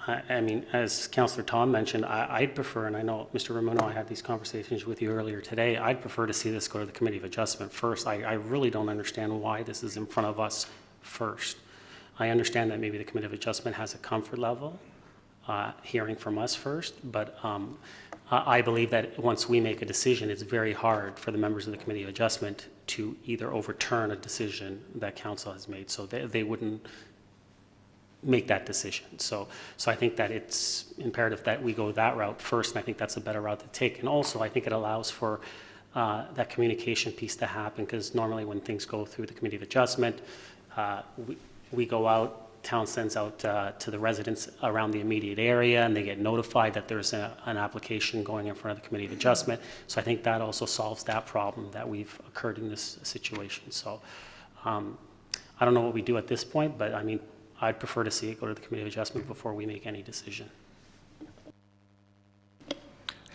I mean, as Councillor Tom mentioned, I'd prefer, and I know, Mr. Ramuno, I had these conversations with you earlier today, I'd prefer to see this go to the Committee of Adjustment first. I really don't understand why this is in front of us first. I understand that maybe the Committee of Adjustment has a comfort level hearing from us first, but I believe that once we make a decision, it's very hard for the members of the Committee of Adjustment to either overturn a decision that Council has made, so they wouldn't make that decision. So I think that it's imperative that we go that route first, and I think that's a better route to take. And also, I think it allows for that communication piece to happen, because normally when things go through the Committee of Adjustment, we go out, town sends out to the residents around the immediate area, and they get notified that there's an application going in front of the Committee of Adjustment. So I think that also solves that problem that we've occurred in this situation. So I don't know what we do at this point, but I mean, I'd prefer to see it go to the Committee of Adjustment before we make any decision.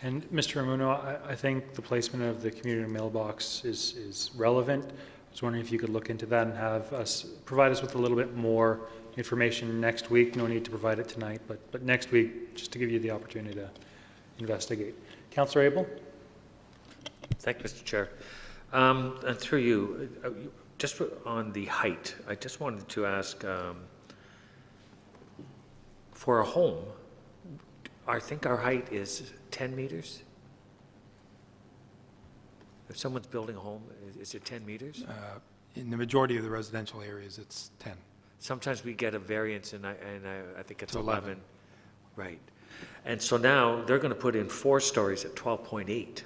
And Mr. Ramuno, I think the placement of the community mailbox is relevant. I was wondering if you could look into that and provide us with a little bit more information next week. No need to provide it tonight, but next week, just to give you the opportunity to investigate. Councillor Abel? Thank you, Mr. Chair. And through you, just on the height, I just wanted to ask, for a home, I think our height is 10 meters? If someone's building a home, is it 10 meters? In the majority of the residential areas, it's 10. Sometimes we get a variance, and I think it's To 11. 11. Right. And so now they're going to put in 4 stories at 12.8.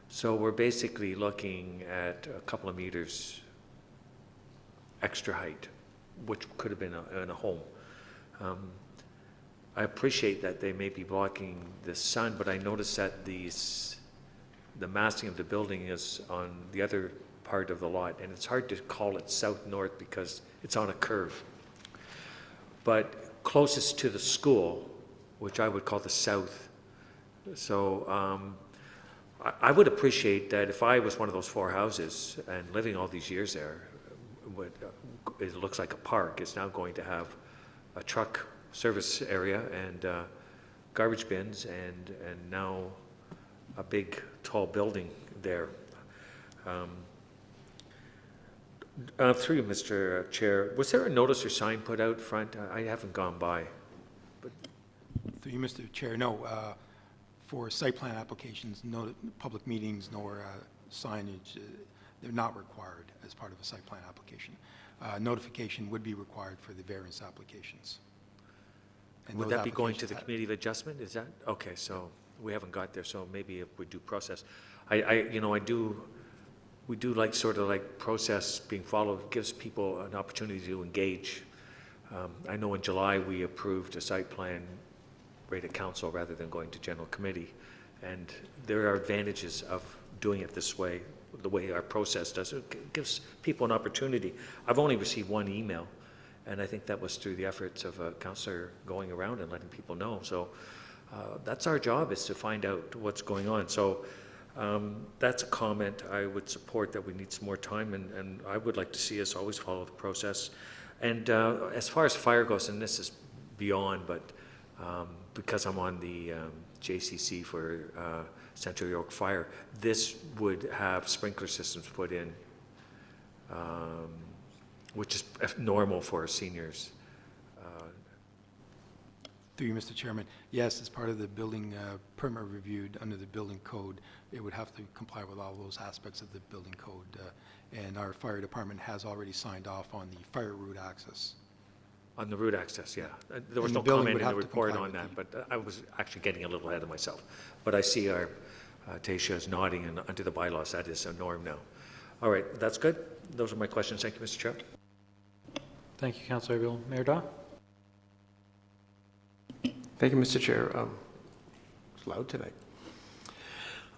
So we're basically looking at a couple of meters extra height, which could have been in a home. I appreciate that they may be blocking the sun, but I noticed that the massing of the building is on the other part of the lot, and it's hard to call it south-north because it's on a curve. But closest to the school, which I would call the south. So I would appreciate that if I was one of those 4 houses and living all these years there, it looks like a park. It's now going to have a truck service area and garbage bins and now a big tall building there. Through you, Mr. Chair, was there a notice or sign put out front? I haven't gone by. Through you, Mr. Chair, no. For site plan applications, no public meetings nor signage, they're not required as part of a site plan application. Notification would be required for the variance applications. And Would those that be going to the applications Committee of Adjustment? Is that, okay, so we haven't got there, so maybe if we do process. We do like sort of like process being followed, gives people an opportunity to engage. I know in July we approved a site plan right at council rather than going to general committee. And there are advantages of doing it this way, the way our process does. It gives people an opportunity. I've only received 1 email, and I think that was through the efforts of a councillor going around and letting people know. So that's our job, is to find out what's going on. So that's a comment I would support, that we need some more time, and I would like to see us always follow the process. And as far as fire goes, and this is beyond, but because I'm on the JCC for Central York Fire, this would have sprinkler systems put in, which is normal for seniors. Through you, Mr. Chairman, yes, as part of the building permit reviewed under the building code, it would have to comply with all those aspects of the building code. And our fire department has already signed off on the fire route access. On the route access, yeah. There was And no the building comment would in the have to report comply on with that, but I was actually getting a little ahead of myself. But I see our Tasia is nodding, and under the bylaws, that is a norm now. All right, that's good. Those are my questions. Thank you, Mr. Chair. Thank you, Councillor Bill. Mayor Daw? Thank you, Mr. Chair. It's loud tonight.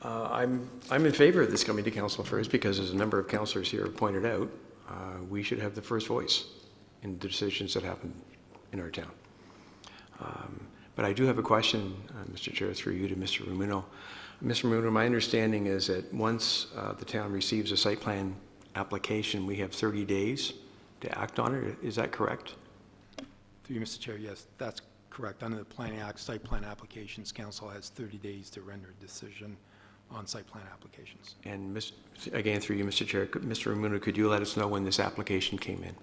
I'm in favor of this coming to council first because, as a number of councillors here have pointed out, we should have the first voice in the decisions that happen in our town. But I do have a question, Mr. Chair, through you to Mr. Ramuno. Mr. Ramuno, my understanding is that once the town receives a site plan application, we have 30 days to act on it. Is that correct? Through you, Mr. Chair, yes, that's correct. Under the Planning Act, site plan applications, council has 30 days to render a decision on site plan applications. And again, through you, Mr. Chair, Mr. Ramuno, could you let us know when this application came in?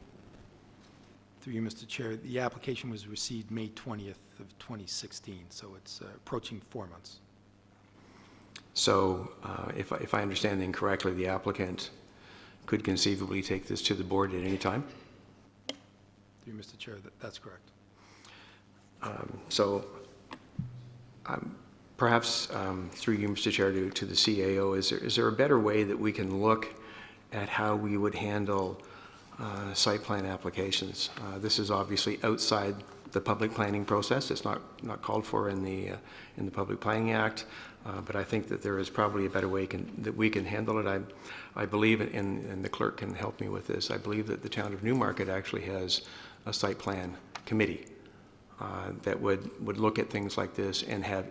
Through you, Mr. Chair, the application was received May 20th of 2016, so it's approaching 4 months. So if I understand incorrectly, the applicant could conceivably take this to the board at any time? Through you, Mr. Chair, that's correct. So perhaps through you, Mr. Chair, to the CAO, is there a better way that we can look at how we would handle site plan applications? This is obviously outside the public planning process. It's not called for in the Public Planning Act, but I think that there is probably a better way that we can handle it. I believe, and the clerk can help me with this, I believe that the town of Newmarket actually has a site plan committee that would look at things like this and have,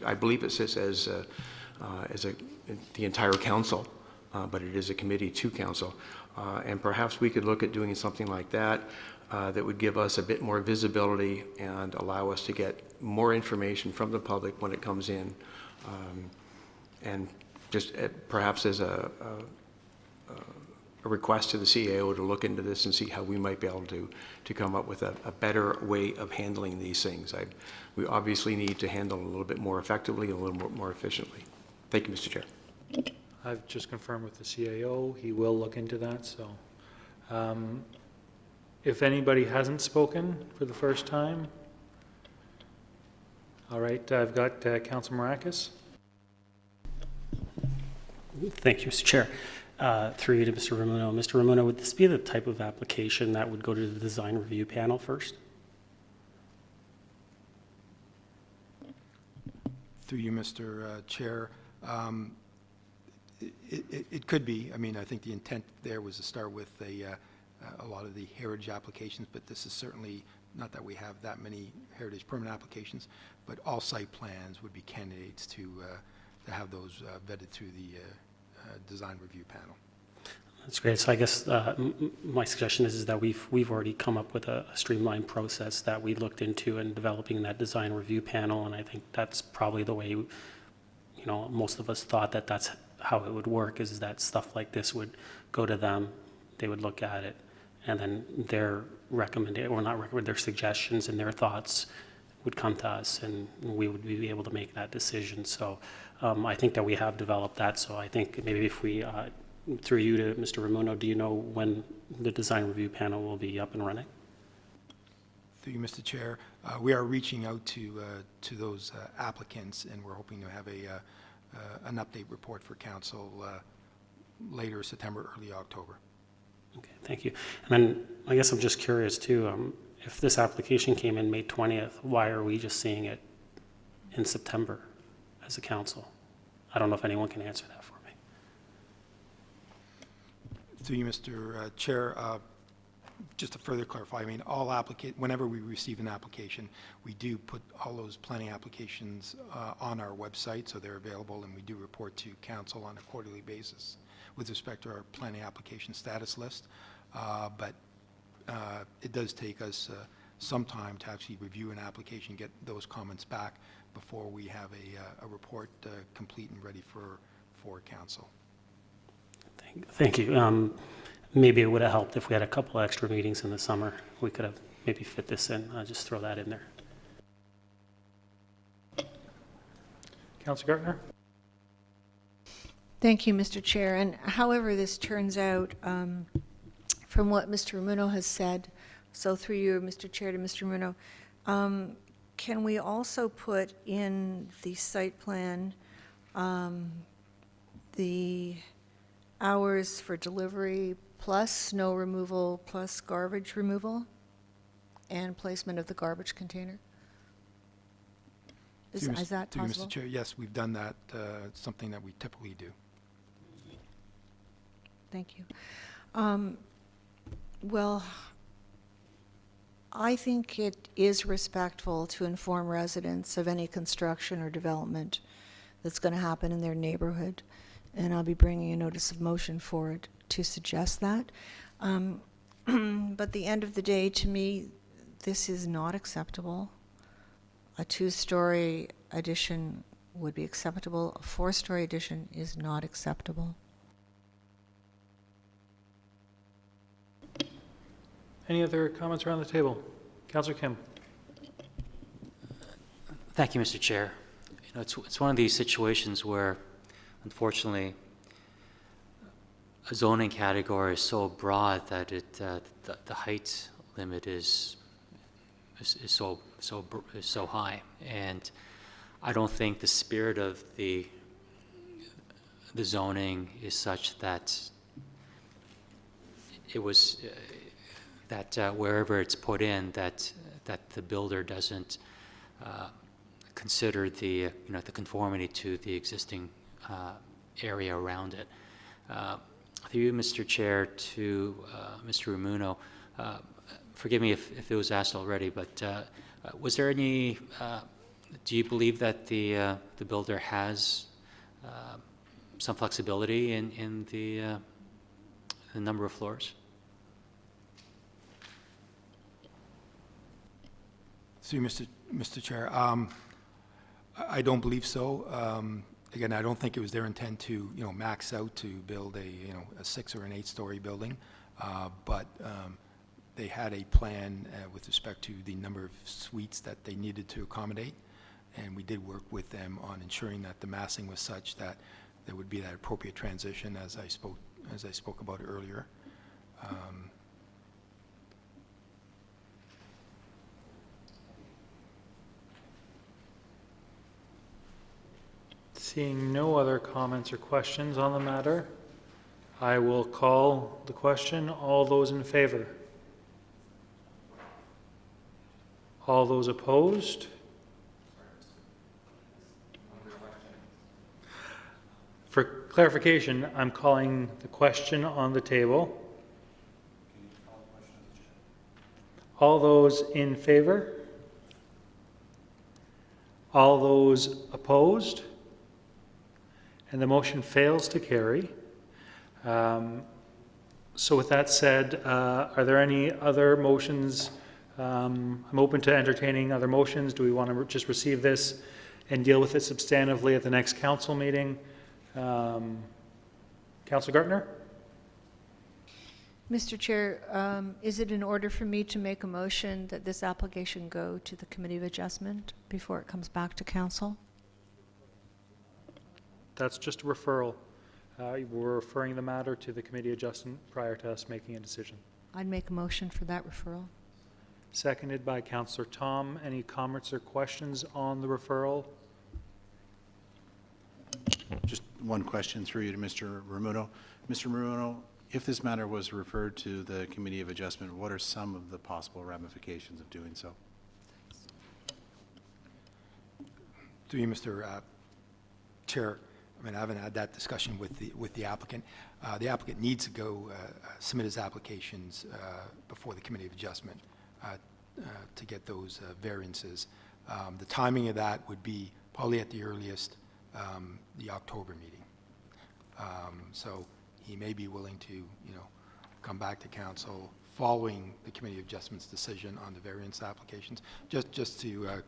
I believe it sits as the entire council, but it is a committee to council. And perhaps we could look at doing something like that that would give us a bit more visibility and allow us to get more information from the public when it comes in. And just perhaps as a request to the CAO to look into this and see how we might be able to come up with a better way of handling these things. We obviously need to handle it a little bit more effectively and a little more efficiently. Thank you, Mr. Chair. I've just confirmed with the CAO. He will look into that, so. If anybody hasn't spoken for the first time, all right, I've got Councilor Marakis. Thank you, Mr. Chair. Through you to Mr. Ramuno. Mr. Ramuno, would this be the type of application that would go to the design review panel first? Through you, Mr. Chair, it could be. I mean, I think the intent there was to start with a lot of the heritage applications, but this is certainly, not that we have that many heritage permit applications, but all site plans would be candidates to have those vetted through the design review panel. That's great. So I guess my suggestion is that we've already come up with a streamlined process that we looked into in developing that design review panel, and I think that's probably the way, most of us thought that that's how it would work, is that stuff like this would go to them, they would look at it, and then their their suggestions and their thoughts would come to us, and we would be able to make that decision. So I think that we have developed that. So I think maybe if we, through you to Mr. Ramuno, do you know when the design review panel will be up and running? Through you, Mr. Chair, we are reaching out to those applicants, and we're hoping to have an update report for council later September, early October. Okay, thank you. And then I guess I'm just curious too, if this application came in May 20th, why are we just seeing it in September as a council? I don't know if anyone can answer that for me. Through you, Mr. Chair, just to further clarify, I mean, whenever we receive an application, we do put all those planning applications on our website, so they're available, and we do report to council on a quarterly basis with respect to our planning application status list. But it does take us some time to actually review an application, get those comments back before we have a report complete and ready for council. Thank you. Maybe it would have helped if we had a couple extra meetings in the summer. We could have maybe fit this in. I'll just throw that in there. Councilor Gartner? Thank you, Mr. Chair. And however this turns out, from what Mr. Ramuno has said, so through you, Mr. Chair, to Mr. Ramuno, can we also put in the site plan the hours for delivery plus snow removal plus garbage removal and placement of the garbage container? Is that Through you, possible? Mr. Chair, yes, we've done that. It's something that we typically do. Thank you. Well, I think it is respectful to inform residents of any construction or development that's going to happen in their neighborhood, and I'll be bringing a notice of motion for it to suggest that. But at the end of the day, to me, this is not acceptable. A 2-story addition would be acceptable. A 4-story addition is not acceptable. Any other comments around the table? Councilor Kim? Thank you, Mr. Chair. It's one of these situations where, unfortunately, a zoning category is so broad that the height limit is so high, and I don't think the spirit of the zoning is such that it was that wherever it's put in, that the builder doesn't consider the the conformity to the existing area around it. Through you, Mr. Chair, to Mr. Ramuno, forgive me if it was asked already, but was there any? Do you believe that the builder has some flexibility in the number of floors? Through Mr. Chair, I don't believe so. Again, I don't think it was their intent to max out to build a 6 or an 8-story building, but they had a plan with respect to the number of suites that they needed to accommodate, and we did work with them on ensuring that the massing was such that there would be that appropriate transition, as I spoke about earlier. Seeing no other comments or questions on the matter, I will call the question. All those in favor? All those opposed? For clarification, I'm calling the question on the table. All those in favor? All those opposed? And the motion fails to carry. So with that said, are there any other motions? I'm open to entertaining other motions. Do we want to just receive this and deal with it substantively at the next council meeting? Councillor Gartner? Mr. Chair, is it in order for me to make a motion that this application go to the Committee of Adjustment before it comes back to council? That's just a referral. We're referring the matter to the Committee Adjustment prior to us making a decision. I'd make a motion for that referral. Seconded by Councillor Tom. Any comments or questions on the referral? Just one question through you to Mr. Ramuno. Mr. Ramuno, if this matter was referred to the Committee of Adjustment, what are some of the possible ramifications of doing so? Through you, Mr. Chair, I mean, I haven't had that discussion with the applicant. The applicant needs to go submit his applications before the Committee of Adjustment to get those variances. The timing of that would be probably at the earliest the October meeting. So he may be willing to, come back to council following the Committee of Adjustment's decision on the variance applications. Just to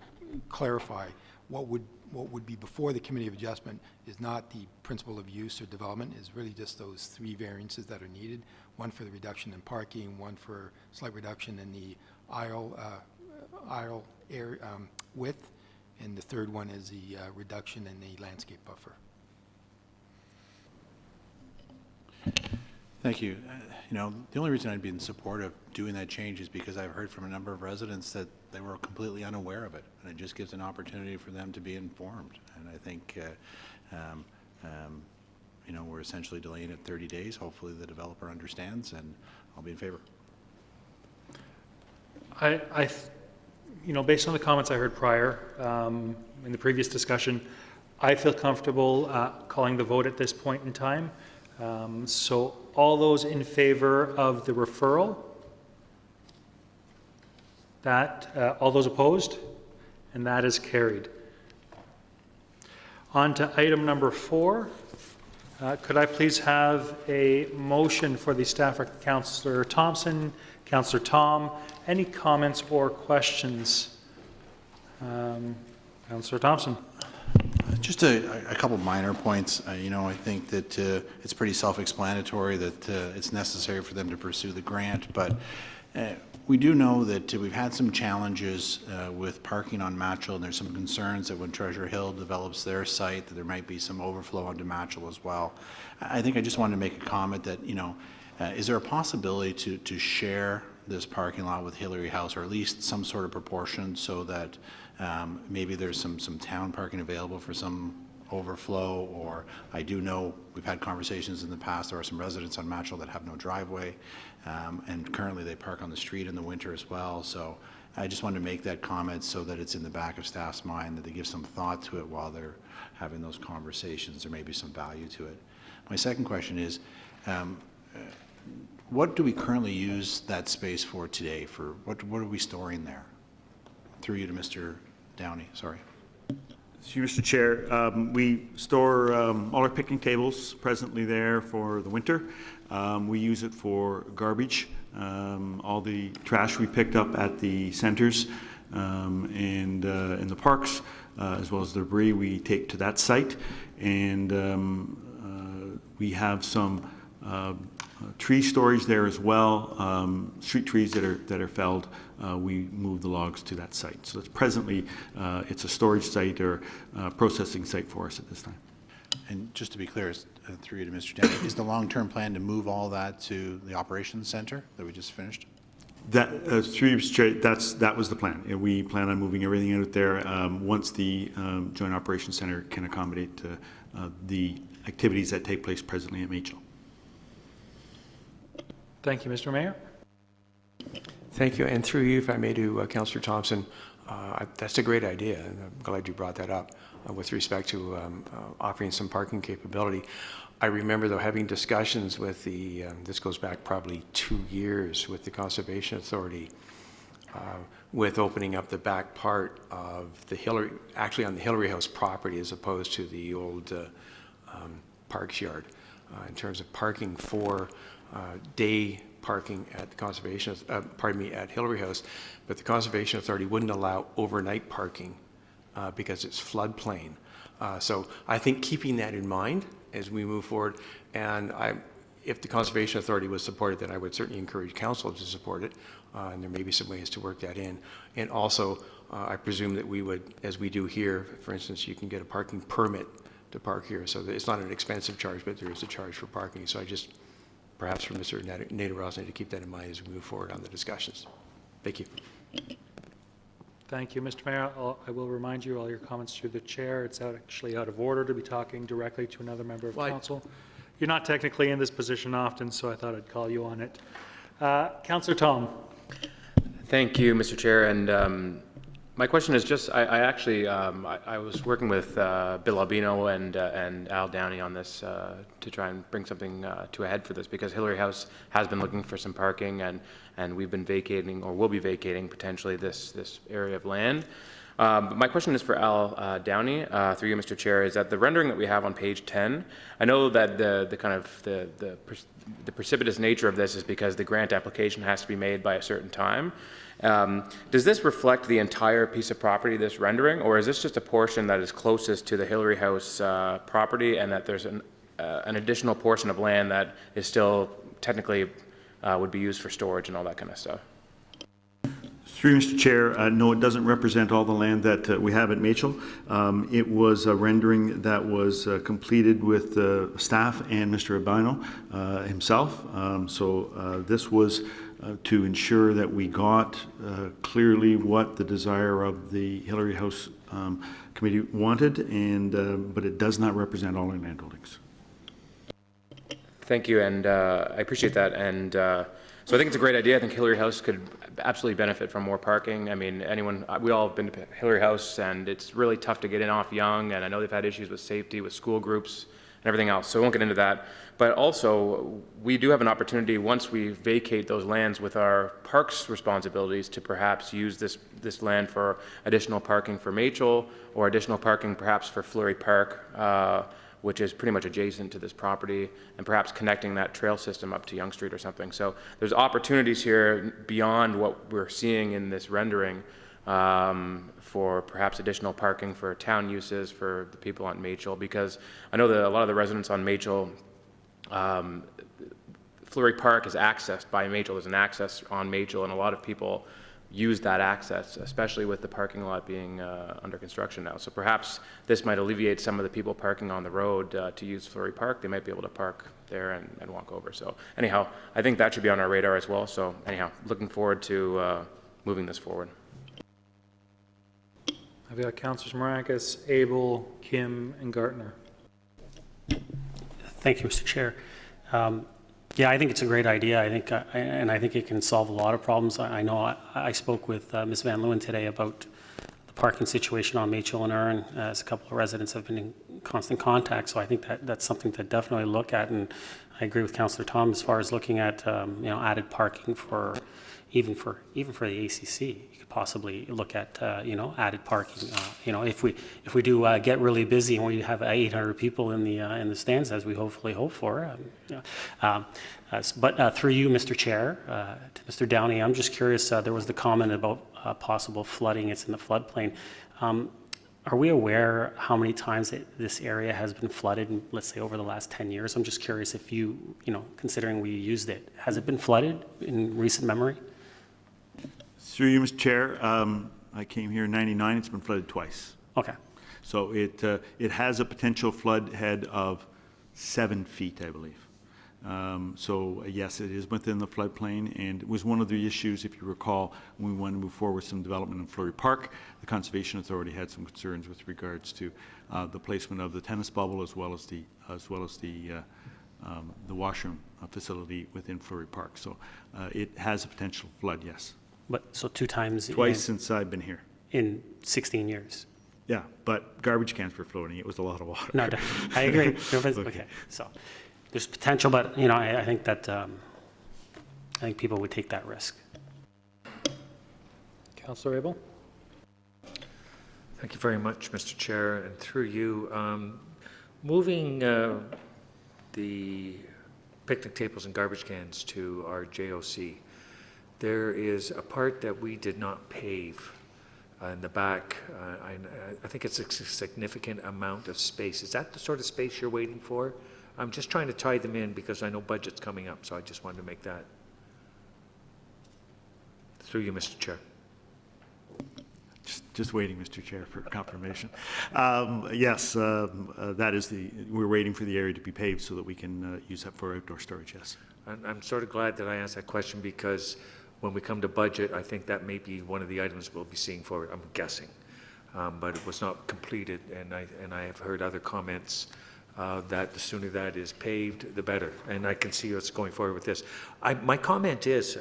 clarify, what would be before the Committee of Adjustment is not the principle of use or development, is really just those 3 variances that are needed, one for the reduction in parking, one for slight reduction in the aisle area, width, and the third one is the reduction in the landscape buffer. Thank you. The only reason I'd be in support of doing that change is because I've heard from a number of residents that they were completely unaware of it, and it just gives an opportunity for them to be informed. And I think, we're essentially delaying it 30 days. Hopefully the developer understands, and I'll be in favor. Based on the comments I heard prior in the previous discussion, I feel comfortable calling the vote at this point in time. So all those in favor of the referral? All those opposed? And that is carried. On to item number 4. Could I please have a motion for the staff for Councillor Thompson, Councillor Tom? Any comments or questions? Councillor Thompson. Just a couple minor points. I think that it's pretty self-explanatory that it's necessary for them to pursue the grant, but we do know that we've had some challenges with parking on Matchell, and there's some concerns that when Treasure Hill develops their site, that there might be some overflow onto Matchell as well. I think I just wanted to make a comment that, is there a possibility to share this parking lot with Hillary House, or at least some sort of proportion, so that maybe there's some town parking available for some overflow? Or I do know we've had conversations in the past, there are some residents on Matchell that have no driveway, and currently they park on the street in the winter as well. So I just wanted to make that comment so that it's in the back of staff's mind, that they give some thought to it while they're having those conversations. There may be some value to it. My second question is, what do we currently use that space for today? For what are we storing there? Through you to Mr. Downey, sorry. Through you, Mr. Chair, we store all our picnic tables presently there for the winter. We use it for garbage, all the trash we picked up at the centers and in the parks, as well as the debris we take to that site. And we have some tree storage there as well, street trees that are felled. We move the logs to that site. So it's presently, it's a storage site or processing site for us at this time. And just to be clear, through you to Mr. Downey, is the long-term plan to move all that to the operations center that we just finished? That, through you, Mr. Chair, that was the plan. We plan on moving everything out there once the Joint Operations Center can accommodate the activities that take place presently at Machel. Thank you, Mr. Mayor. Thank you, and through you, if I may, to Councillor Thompson, that's a great idea, and I'm glad you brought that up with respect to offering some parking capability. I remember, though, having discussions with the, this goes back probably 2 years, with the Conservation Authority, with opening up the back part of the Hillary, actually on the Hillary House property, as opposed to the old Parks Yard, in terms of parking for day parking at the Conservation, at Hillary House, but the Conservation Authority wouldn't allow overnight parking because it's floodplain. So I think keeping that in mind as we move forward, and if the Conservation Authority was supported, then I would certainly encourage council to support it, and there may be some ways to work that in. And also, I presume that we would, as we do here, for instance, you can get a parking permit to park here, so that it's not an expensive charge, but there is a charge for parking. So I just, perhaps for Mr. Nader-Ross, need to keep that in mind as we move forward on the discussions. Thank you. Thank you, Mr. Mayor. I will remind you, all your comments through the chair, it's actually out of order to be talking directly to another member of council. You're not technically in this position often, so I thought I'd call you on it. Councillor Tom. Thank you, Mr. Chair. And my question is just, I actually, I was working with Bill Albino and Al Downey on this to try and bring something to a head for this, because Hillary House has been looking for some parking, and we've been vacating, or will be vacating potentially this area of land. But my question is for Al Downey, through you, Mr. Chair, is that the rendering that we have on page 10, I know that the kind of the precipitous nature of this is because the grant application has to be made by a certain time. Does this reflect the entire piece of property, this rendering, or is this just a portion that is closest to the Hillary House property, and that there's an additional portion of land that is still technically would be used for storage and all that kind of stuff? Through Mr. Chair, no, it doesn't represent all the land that we have at Machel. It was a rendering that was completed with staff and Mr. Albino himself. So this was to ensure that we got clearly what the desire of the Hillary House Committee wanted, and but it does not represent all our land holdings. Thank you, and I appreciate that. And so I think it's a great idea. I think Hillary House could absolutely benefit from more parking. I mean, we all have been to Hillary House, and it's really tough to get in off Yonge, and I know they've had issues with safety, with school groups, and everything else, so I won't get into that. But also, we do have an opportunity, once we vacate those lands with our parks responsibilities, to perhaps use this land for additional parking for Machel, or additional parking perhaps for Fleury Park, which is pretty much adjacent to this property, and perhaps connecting that trail system up to Yonge Street or something. So there's opportunities here beyond what we're seeing in this rendering for perhaps additional parking for town uses for the people on Machel, because I know that a lot of the residents on Machel, Fleury Park is accessed by Machel. There's an access on Machel, and a lot of people use that access, especially with the parking lot being under construction now. So perhaps this might alleviate some of the people parking on the road to use Fleury Park. They might be able to park there and walk over. So anyhow, I think that should be on our radar as well. So anyhow, looking forward to moving this forward. I've got Councillors Maracus, Abel, Kim, and Gartner. Thank you, Mr. Chair. Yeah, I think it's a great idea. I think, and I think it can solve a lot of problems. I know I spoke with Ms. Van Leeuwen today about the parking situation on Machel and Earn, as a couple of residents have been in constant contact. So I think that's something to definitely look at. And I agree with Councillor Tom as far as looking at added parking for even for the ACC. You could possibly look at added parking. If we do get really busy and we have 800 people in the stands, as we hopefully hope for. But through you, Mr. Chair, to Mr. Downey, I'm just curious. There was the comment about possible flooding. It's in the floodplain. Are we aware how many times this area has been flooded, let's say over the last 10 years? I'm just curious if considering we used it, has it been flooded in recent memory? Through you, Mr. Chair, I came here in '99. It's been flooded twice. Okay. So it has a potential flood head of 7 feet, I believe. So yes, it is within the floodplain, and it was one of the issues, if you recall, when we wanted to move forward with some development in Fleury Park. The Conservation Authority had some concerns with regards to the placement of the tennis bubble as well as the washroom facility within Fleury Park. So it has a potential flood, yes. But, so 2 times Twice since I've been here. in 16 years? Yeah, but garbage cans were floating. It was a lot of water. No, I agree. Okay, so there's potential, but, you know, I think that, I think people would take that risk. Councillor Abel? Thank you very much, Mr. Chair, and through you, moving the picnic tables and garbage cans to our JOC, there is a part that we did not pave in the back. I think it's a significant amount of space. Is that the sort of space you're waiting for? I'm just trying to tie them in because I know budget's coming up, so I just wanted to make that. Through you, Mr. Chair. Just waiting, Mr. Chair, for confirmation. Yes, that is we're waiting for the area to be paved so that we can use that for outdoor storage, yes. I'm sort of glad that I asked that question because when we come to budget, I think that may be one of the items we'll be seeing for, I'm guessing. But it was not completed, and I have heard other comments that the sooner that is paved, the better. And I can see us going forward with this. My comment is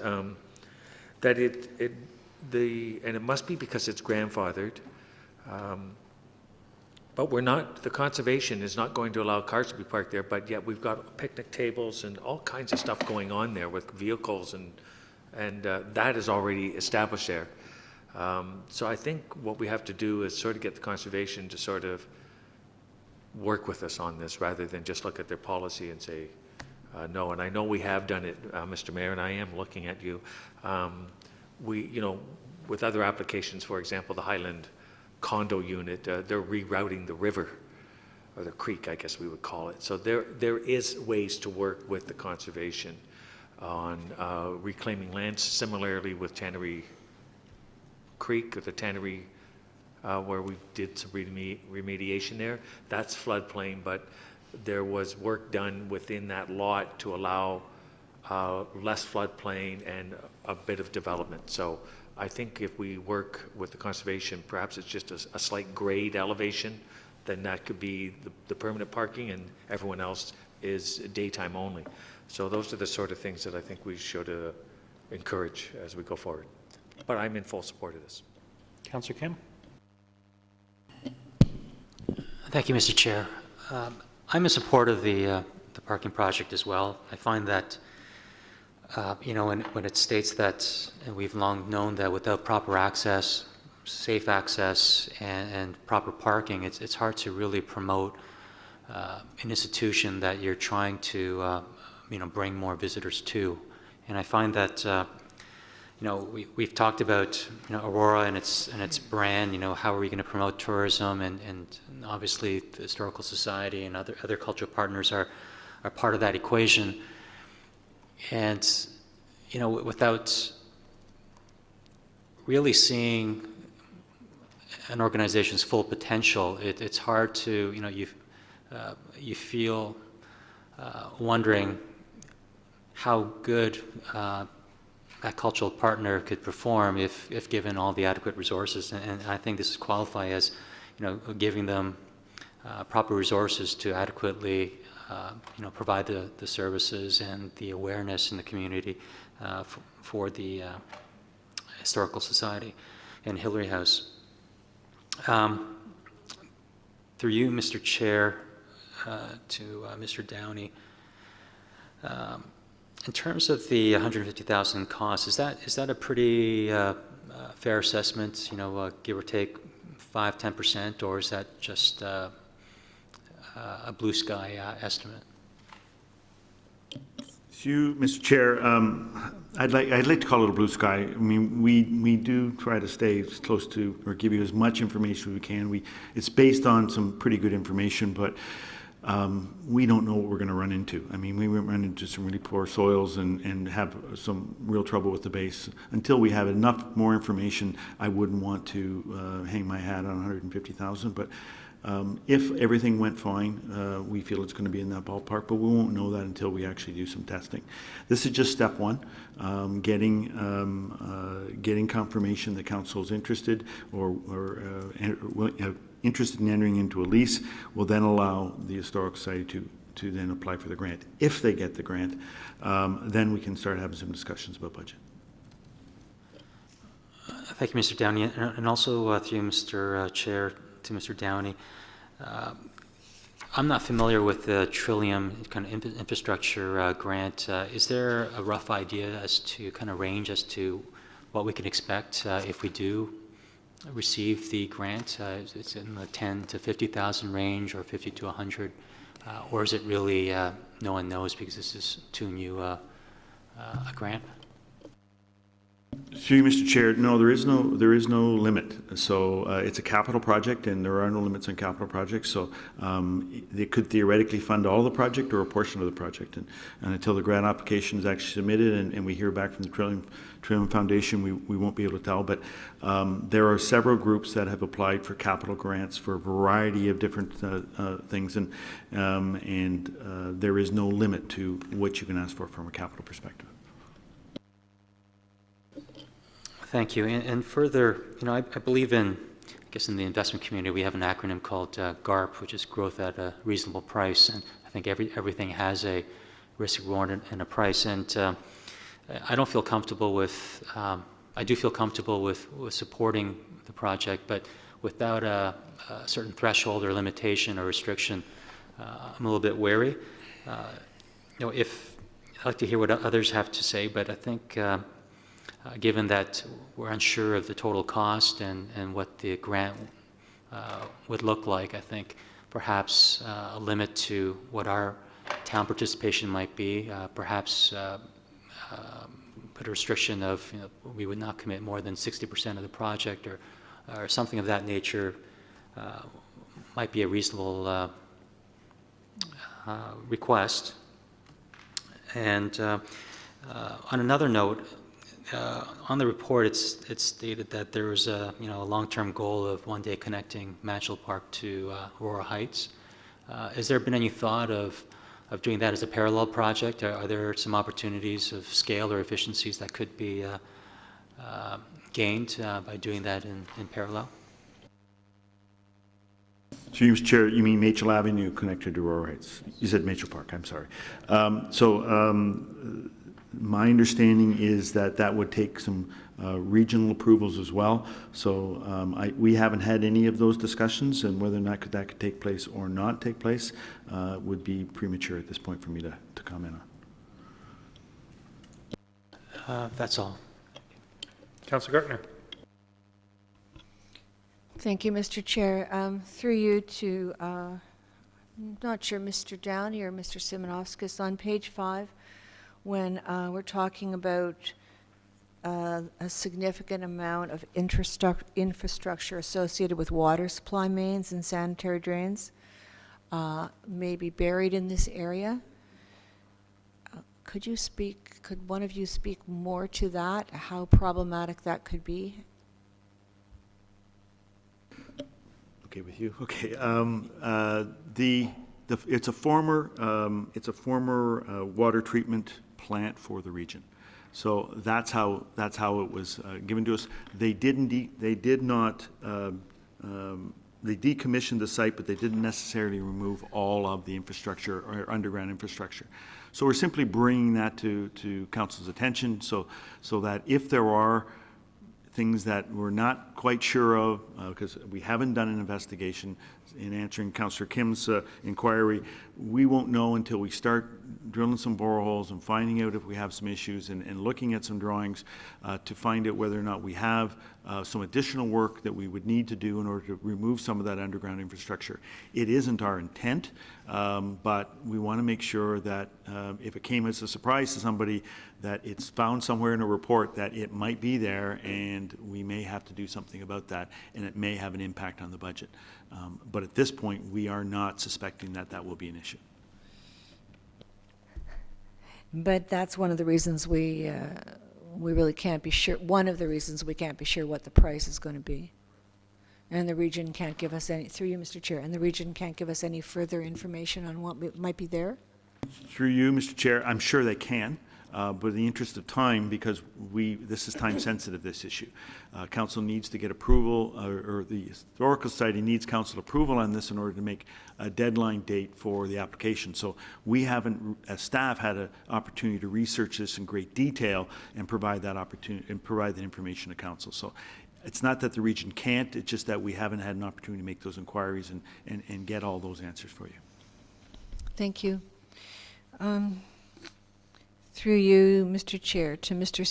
that and it must be because it's grandfathered, but the conservation is not going to allow cars to be parked there, but yet we've got picnic tables and all kinds of stuff going on there with vehicles, and that is already established there. So I think what we have to do is sort of get the conservation to sort of work with us on this rather than just look at their policy and say no. And I know we have done it, Mr. Mayor, and I am looking at you. With other applications, for example, the Highland condo unit, they're rerouting the river, or the creek, I guess we would call it. So there is ways to work with the conservation on reclaiming lands. Similarly with Tannery Creek, or the Tannery, where we did some remediation there. That's floodplain, but there was work done within that lot to allow less floodplain and a bit of development. So I think if we work with the conservation, perhaps it's just a slight grade elevation, then that could be the permanent parking, and everyone else is daytime only. So those are the sort of things that I think we should encourage as we go forward. But I'm in full support of this. Councillor Kim? Thank you, Mr. Chair. I'm in support of the parking project as well. I find that when it states that, and we've long known that without proper access, safe access, and proper parking, it's hard to really promote an institution that you're trying to bring more visitors to. And I find that we've talked about Aurora and its brand. How are we going to promote tourism, and obviously the Historical Society and other cultural partners are part of that equation. And without really seeing an organization's full potential, it's hard to you feel wondering how good that cultural partner could perform if given all the adequate resources. And I think this is qualify as giving them proper resources to adequately provide the services and the awareness in the community for the Historical Society and Hillary House. Through you, Mr. Chair, to Mr. Downey, in terms of the $150,000 cost, is that a pretty fair assessment? Give or take 5-10%, or is that just a blue sky estimate? You, Mr. Chair, I'd like to call it a blue sky. I mean, we do try to stay as close to, or give you as much information as we can. It's based on some pretty good information, but we don't know what we're going to run into. I mean, we run into some really poor soils and have some real trouble with the base. Until we have enough more information, I wouldn't want to hang my hat on 150,000. But If everything went fine, we feel it's going to be in that ballpark, but we won't know that until we actually do some testing. This is just step one, getting confirmation that council is interested or interested in entering into a lease will then allow the Historical Society to then apply for the grant. If they get the grant, then we can start having some discussions about budget. Thank you, Mr. Downey, and also through you, Mr. Chair, to Mr. Downey. I'm not familiar with the Trillium kind of infrastructure grant. Is there a rough idea as to kind of range as to what we can expect if we do receive the grant? It's in the 10 to 50,000 range, or 50 to 100, or is it really no one knows because this is too new a grant? Through you, Mr. Chair, no, there is no limit. So it's a capital project, and there are no limits on capital projects. So they could theoretically fund all the project or a portion of the project. And until the grant application is actually submitted and we hear back from the Trillium Foundation, we won't be able to tell. But there are several groups that have applied for capital grants for a variety of different things, and there is no limit to what you can ask for from a capital perspective. Thank you. And further, I believe in, I guess in the investment community, we have an acronym called GARP, which is growth at a reasonable price. And I think everything has a risk reward and a price. And I don't feel comfortable with, I do feel comfortable with supporting the project, but without a certain threshold or limitation or restriction, I'm a little bit wary. If I'd like to hear what others have to say, but I think given that we're unsure of the total cost and what the grant would look like, I think perhaps a limit to what our town participation might be, perhaps put a restriction of, we would not commit more than 60% of the project, or something of that nature might be a reasonable request. And on another note, on the report, it's stated that there was a long-term goal of one day connecting Manchell Park to Aurora Heights. Has there been any thought of doing that as a parallel project? Are there some opportunities of scale or efficiencies that could be gained by doing that in parallel? So, Mr. Chair, you mean Machel Avenue connected to Aurora Heights? You said Machel Park, I'm sorry. My understanding is that would take some regional approvals as well. So we haven't had any of those discussions, and whether or not that could take place or not take place would be premature at this point for me to comment on. That's all. Councillor Gartner. Thank you, Mr. Chair. Through you to, not sure, Mr. Downey or Mr. Simonovskis, on page 5, when we're talking about a significant amount of infrastructure associated with water supply mains and sanitary drains may be buried in this area. Could one of you speak more to that, how problematic that could be? Okay with you? Okay. It's a former water treatment plant for the region. So that's how it was given to us. They decommissioned the site, but they didn't necessarily remove all of the infrastructure or underground infrastructure. So we're simply bringing that to council's attention, so that if there are things that we're not quite sure of, because we haven't done an investigation in answering Councillor Kim's inquiry, we won't know until we start drilling some boreholes and finding out if we have some issues and looking at some drawings to find out whether or not we have some additional work that we would need to do in order to remove some of that underground infrastructure. It isn't our intent, but we want to make sure that if it came as a surprise to somebody, that it's found somewhere in a report that it might be there, and we may have to do something about that, and it may have an impact on the budget. But at this point, we are not suspecting that will be an issue. But that's one of the reasons we really can't be sure. One of the reasons we can't be sure what the price is going to be. And the region can't give us any, through you, Mr. Chair, and the region can't give us any further information on what might be there? Through you, Mr. Chair, I'm sure they can, but in the interest of time, because this is time sensitive, this issue, council needs to get approval, or the Historical Society needs council approval on this in order to make a deadline date for the application. So we haven't, as staff, had an opportunity to research this in great detail and provide that opportunity and provide that information to council. So it's not that the region can't, it's just that we haven't had an opportunity to make those inquiries and get all those answers for you. Thank you. Through you, Mr. Chair, to Mr.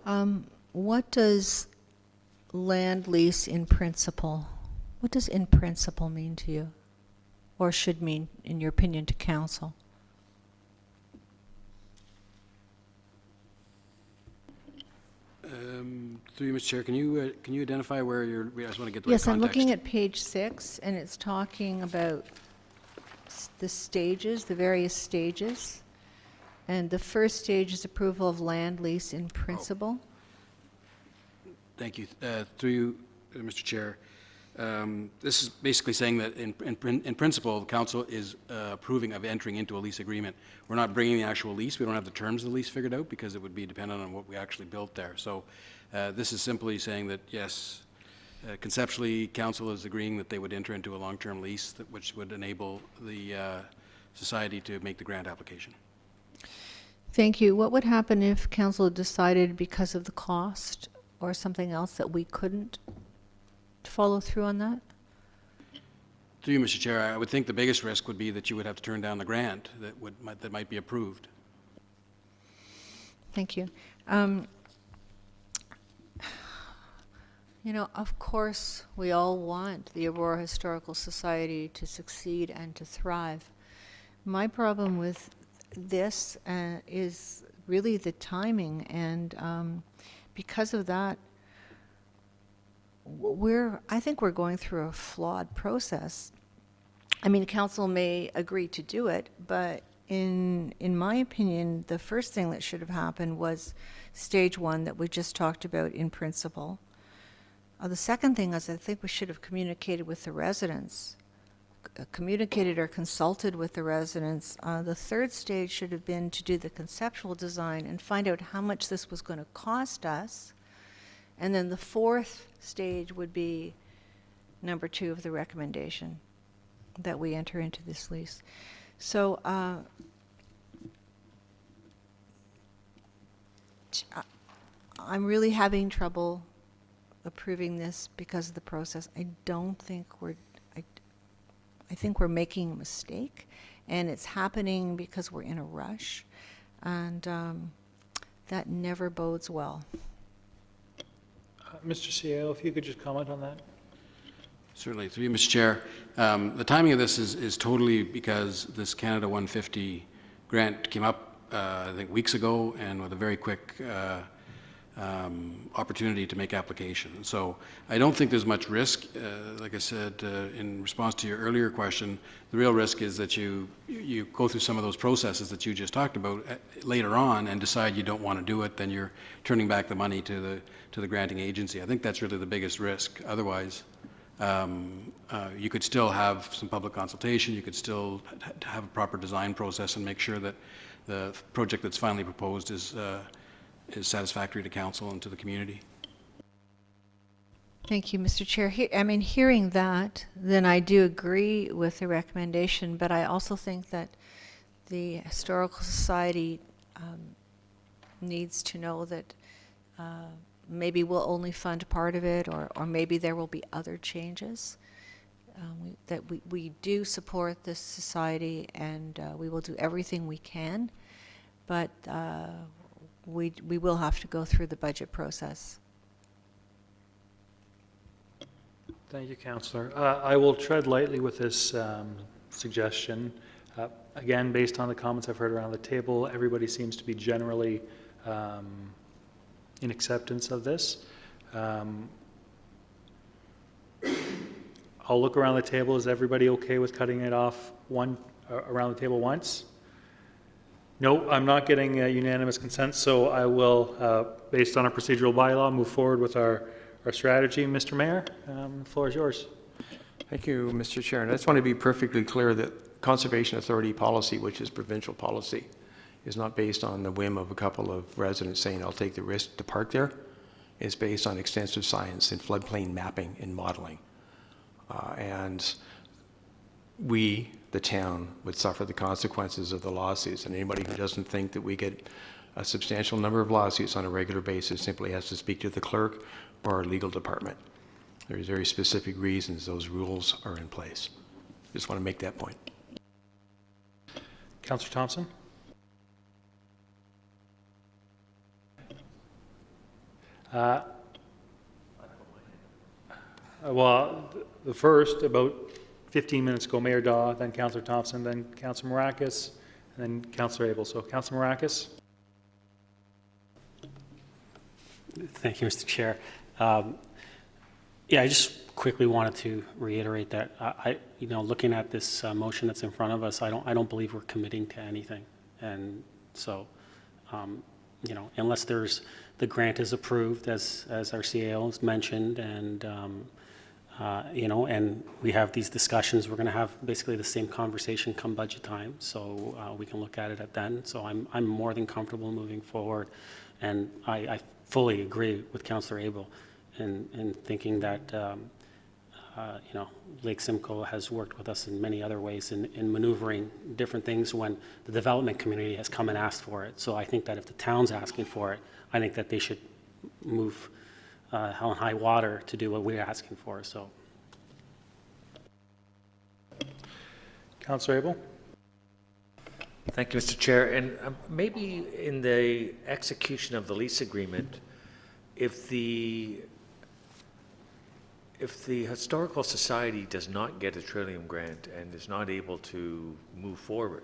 CAO. What does land lease in principle, what does in principle mean to you? Or should mean, in your opinion, to council? Through you, Mr. Chair, can you identify where you're, I just want to get the right Yes, context. I'm looking at page 6, and it's talking about the stages, the various stages. And the first stage is approval of land lease in principle. Thank you. Through you, Mr. Chair. This is basically saying that in principle, the council is approving of entering into a lease agreement. We're not bringing the actual lease. We don't have the terms of the lease figured out because it would be dependent on what we actually built there. So this is simply saying that, yes, conceptually, council is agreeing that they would enter into a long-term lease which would enable the society to make the grant application. Thank you. What would happen if council decided because of the cost or something else that we couldn't follow through on that? Through you, Mr. Chair, I would think the biggest risk would be that you would have to turn down the grant that might be approved. Thank you. You know, of course, we all want the Aurora Historical Society to succeed and to thrive. My problem with this is really the timing, and because of that, I think we're going through a flawed process. I mean, council may agree to do it, but in my opinion, the first thing that should have happened was stage 1 that we just talked about in principle. The second thing is I think we should have communicated with the residents, communicated or consulted with the residents. The third stage should have been to do the conceptual design and find out how much this was going to cost us. And then the fourth stage would be number 2 of the recommendation, that we enter into this lease. So I'm really having trouble approving this because of the process. I think we're making a mistake, and it's happening because we're in a rush, and that never bodes well. Mr. CAO, if you could just comment on that. Certainly. Through you, Mr. Chair. The timing of this is totally because this Canada 150 grant came up, I think, weeks ago, and with a very quick opportunity to make application. So I don't think there's much risk. Like I said, in response to your earlier question, the real risk is that you go through some of those processes that you just talked about later on and decide you don't want to do it, then you're turning back the money to the granting agency. I think that's really the biggest risk. Otherwise, you could still have some public consultation, you could still have a proper design process and make sure that the project that's finally proposed is satisfactory to council and to the community. Thank you, Mr. Chair. Hearing that, then I do agree with the recommendation, but I also think that the Historical Society needs to know that maybe we'll only fund part of it, or maybe there will be other changes. That we do support this society, and we will do everything we can, but we will have to go through the budget process. Thank you, Councillor. I will tread lightly with this suggestion. Again, based on the comments I've heard around the table, everybody seems to be generally in acceptance of this. I'll look around the table. Is everybody okay with cutting it off around the table once? No, I'm not getting unanimous consent, so I will, based on our procedural bylaw, move forward with our our strategy. Mr. Mayor, the floor is yours. Thank you, Mr. Chair. And I just want to be perfectly clear that Conservation Authority policy, which is provincial policy, is not based on the whim of a couple of residents saying, I'll take the risk to park there. It's based on extensive science and floodplain mapping and modeling. And we, the town, would suffer the consequences of the lawsuits. And anybody who doesn't think that we get a substantial number of lawsuits on a regular basis simply has to speak to the clerk or our legal department. There's very specific reasons those rules are in place. Just want to make that point. Councillor Thompson? Well, the first, about 15 minutes ago, Mayor Daw, then Councillor Thompson, then Councillor Marakis, and then Councillor Abel. So Councillor Marakis? Thank you, Mr. Chair. Yeah, I just quickly wanted to reiterate that looking at this motion that's in front of us, I don't believe we're committing to anything, and so unless the grant is approved as our CAO has mentioned, and and we have these discussions, we're going to have basically the same conversation come budget time, so we can look at it at then. So I'm more than comfortable moving forward, and I fully agree with Councillor Abel in thinking that Lake Simcoe has worked with us in many other ways in maneuvering different things when the development community has come and asked for it. So I think that if the town's asking for it, I think that they should move hell and high water to do what we're asking for. So, Councillor Abel? Thank you, Mr. Chair. And maybe in the execution of the lease agreement, if the Historical Society does not get a Trillium grant and is not able to move forward,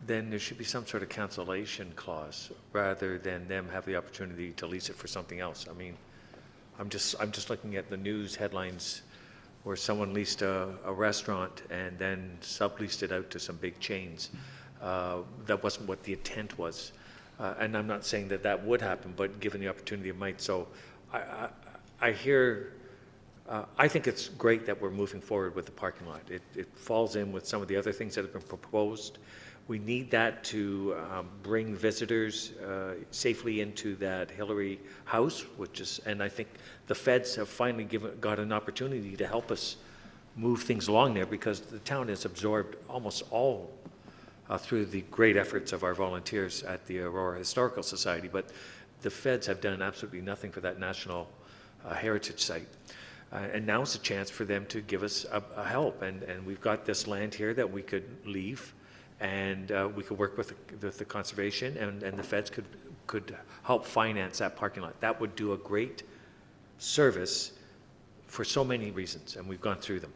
then there should be some sort of cancellation clause rather than them have the opportunity to lease it for something else. I mean, I'm just looking at the news headlines where someone leased a restaurant and then subleased it out to some big chains. That wasn't what the intent was. And I'm not saying that that would happen, but given the opportunity, it might. So I think it's great that we're moving forward with the parking lot. It falls in with some of the other things that have been proposed. We need that to bring visitors safely into that Hillary House, and I think the feds have finally got an opportunity to help us move things along there, because the town has absorbed almost all through the great efforts of our volunteers at the Aurora Historical Society, but the feds have done absolutely nothing for that national heritage site. And now is a chance for them to give us a help, and we've got this land here that we could leave, and we could work with the conservation, and the feds could help finance that parking lot. That would do a great service for so many reasons, and we've gone through them.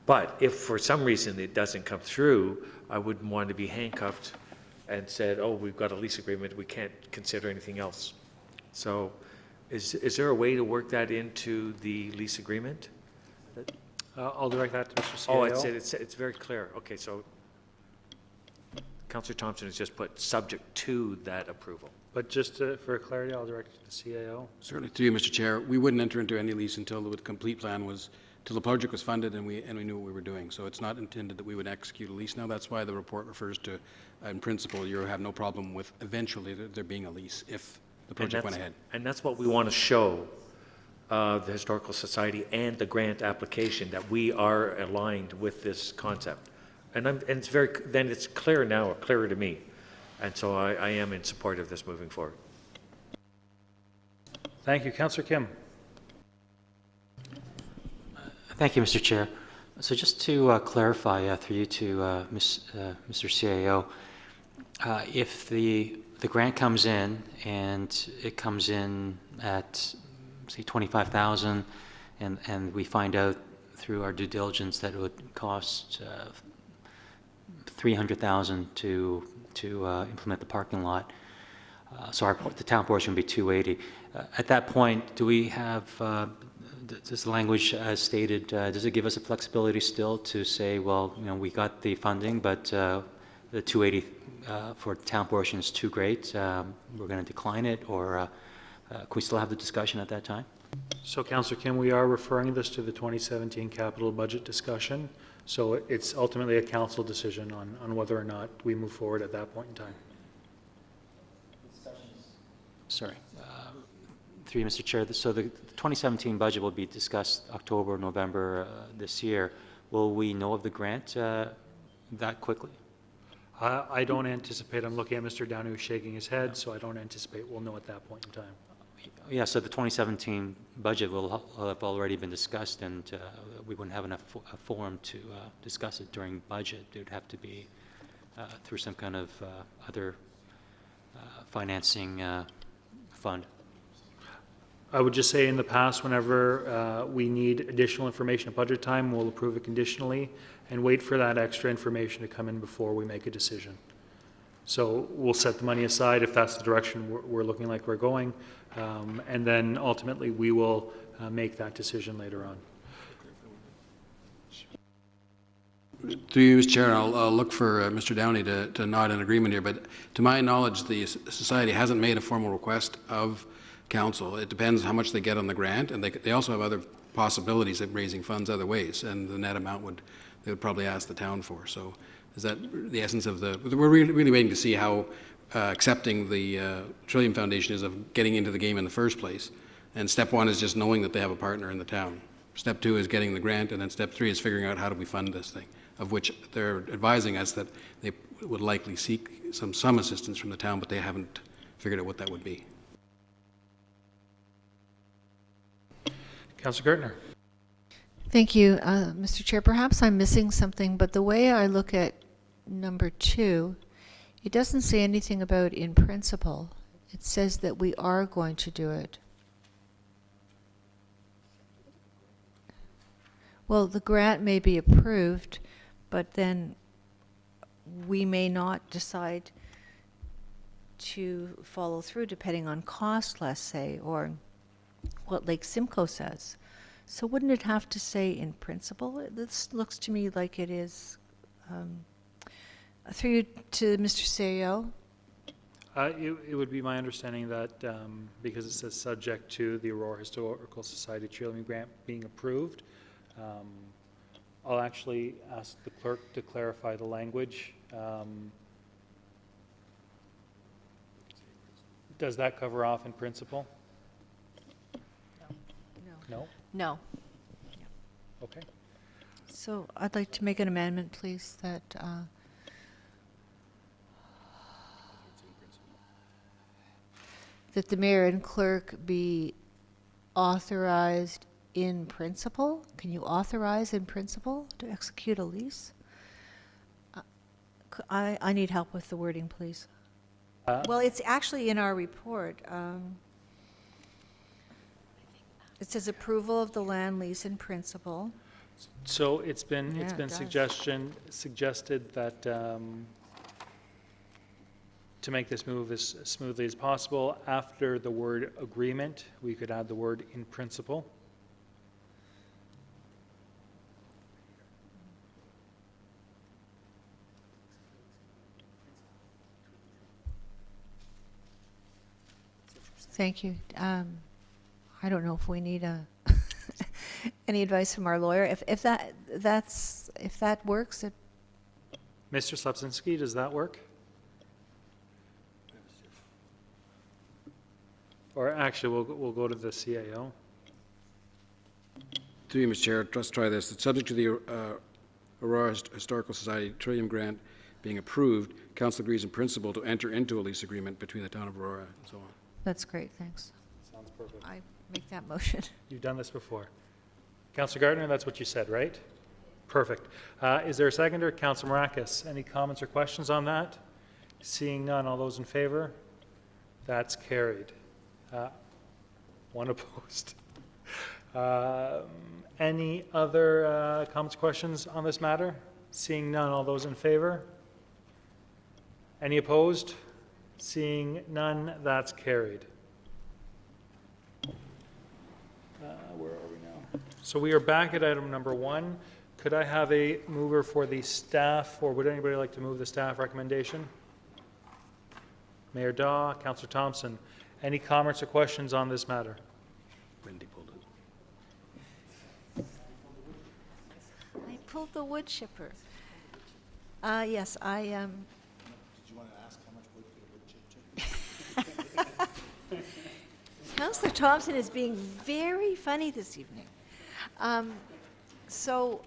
But if for some reason it doesn't come through, I wouldn't want to be handcuffed and said, oh, we've got a lease agreement, we can't consider anything else. So is there a way to work that into the lease agreement? I'll direct that to Mr. CAO. Oh, it's very clear. Okay, so Councillor Thompson has just put subject to that approval. But just for clarity, I'll direct it to the CAO. Certainly, through you, Mr. Chair, we wouldn't enter into any lease until the complete plan was, till the project was funded and we knew what we were doing. So it's not intended that we would execute a lease now. That's why the report refers to, in principle, you have no problem with eventually there being a lease if the project went ahead. And that's what we want to show the Historical Society and the grant application, that we are aligned with this concept. And it's clear now, or clearer to me. And so I am in support of this moving forward. Thank you. Councillor Kim. Thank you, Mr. Chair. So just to clarify through you to Mr. CAO, if the grant comes in and it comes in at, say, $25,000, and we find out through our due diligence that it would cost $300,000 to implement the parking lot, so the town portion would be $280,000. At that point, do we have does the language as stated, does it give us a flexibility still to say, well, we got the funding, but the $280,000 for the town portion is too great, we're going to decline it, or can we still have the discussion at that time? So, Councillor Kim, we are referring this to the 2017 capital budget discussion. So it's ultimately a council decision on whether or not we move forward at that point in time. Sorry. Through you, Mr. Chair. So the 2017 budget will be discussed October, November this year. Will we know of the grant that quickly? I don't anticipate, I'm looking at Mr. Downey who's shaking his head, so I don't anticipate we'll know at that point in time. Yeah, so the 2017 budget will have already been discussed, and we wouldn't have enough forum to discuss it during budget. It would have to be through some kind of other financing fund. I would just say in the past, whenever we need additional information at budget time, we'll approve it conditionally and wait for that extra information to come in before we make a decision. So we'll set the money aside if that's the direction we're looking like we're going, and then ultimately we will make that decision later on. Through you, Mr. Chair, I'll look for Mr. Downey to nod in agreement here, but to my knowledge, the society hasn't made a formal request of council. It depends how much they get on the grant, and they also have other possibilities of raising funds other ways, and the net amount they would probably ask the town for. So is that the essence of we're really waiting to see how accepting the Trillium Foundation is of getting into the game in the first place. And step one is just knowing that they have a partner in the town. Step two is getting the grant, and then step three is figuring out how do we fund this thing, of which they're advising us that they would likely seek some assistance from the town, but they haven't figured out what that would be. Councillor Gertner. Thank you, Mr. Chair. Perhaps I'm missing something, but the way I look at number 2, it doesn't say anything about in principle. It says that we are going to do it. Well, the grant may be approved, but then we may not decide to follow through depending on cost, let's say, or what Lake Simcoe says. So wouldn't it have to say in principle? This looks to me like it is. Through you to Mr. Serio. It would be my understanding that because it says subject to the Aurora Historical Society Trillium Grant being approved, I'll actually ask the clerk to clarify the language. Does that cover off in principle? No? No. Okay. So I'd like to make an amendment, please, that that the mayor and clerk be authorized in principle. Can you authorize in principle to execute a lease? I need help with the wording, please. Well, it's actually in our report. It says approval of the land lease in principle. So it's been Yeah, it does. suggested that to make this move as smoothly as possible, after the word agreement, we could add the word in principle. Thank you. I don't know if we need any advice from our lawyer. If that works, Mr. Slepczynski, does that work? Or actually, we'll go to the CAO. Through you, Mr. Chair, let's try this. It's subject to the Aurora Historical Society Trillium Grant being approved. Council agrees in principle to enter into a lease agreement between the town of Aurora and so on. that's great, thanks. Sounds perfect. I make that motion. You've done this before. Councillor Gardner, that's what you said, right? Perfect. Is there a seconder? Councillor Marakis, any comments or questions on that? Seeing none, all those in favor? That's carried. One opposed. Any other comments or questions on this matter? Seeing none, all those in favor? Any opposed? Seeing none, that's carried. Where are we now? So we are back at item number 1. Could I have a mover for the staff, or would anybody like to move the staff recommendation? Mayor Daw, Councillor Thompson. Any comments or questions on this matter? Wendy pulled it. rental the wood chipper. Yes, I am. Did you want to ask how much wood could a wood chip? Councillor Thompson is being very funny this evening. So,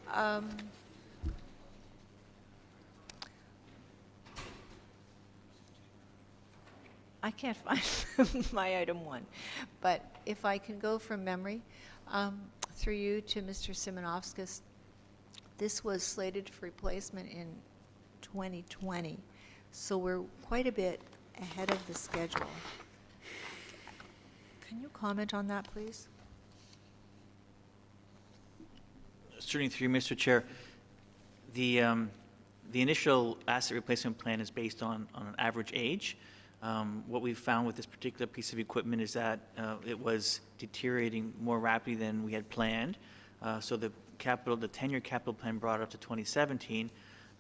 I can't find my item 1, but if I can go from memory, through you to Mr. Simonovskis, this was slated for replacement in 2020, so we're quite a bit ahead of the schedule. Can you comment on that, please? Certainly through you, Mr. Chair. The initial asset replacement plan is based on an average age. What we've found with this particular piece of equipment is that it was deteriorating more rapidly than we had planned. So the 10-year capital plan brought it up to 2017.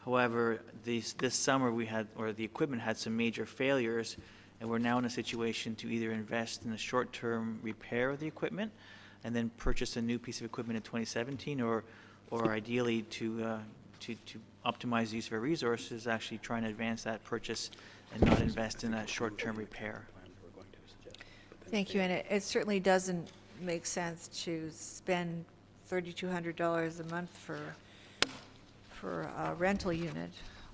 However, this summer the equipment had some major failures, and we're now in a situation to either invest in a short-term repair of the equipment and then purchase a new piece of equipment in 2017, or ideally to optimize the use of our resources, actually try and advance that purchase and not invest in that short-term repair. Thank you, and it certainly doesn't make sense to spend $3,200 a month for a rental unit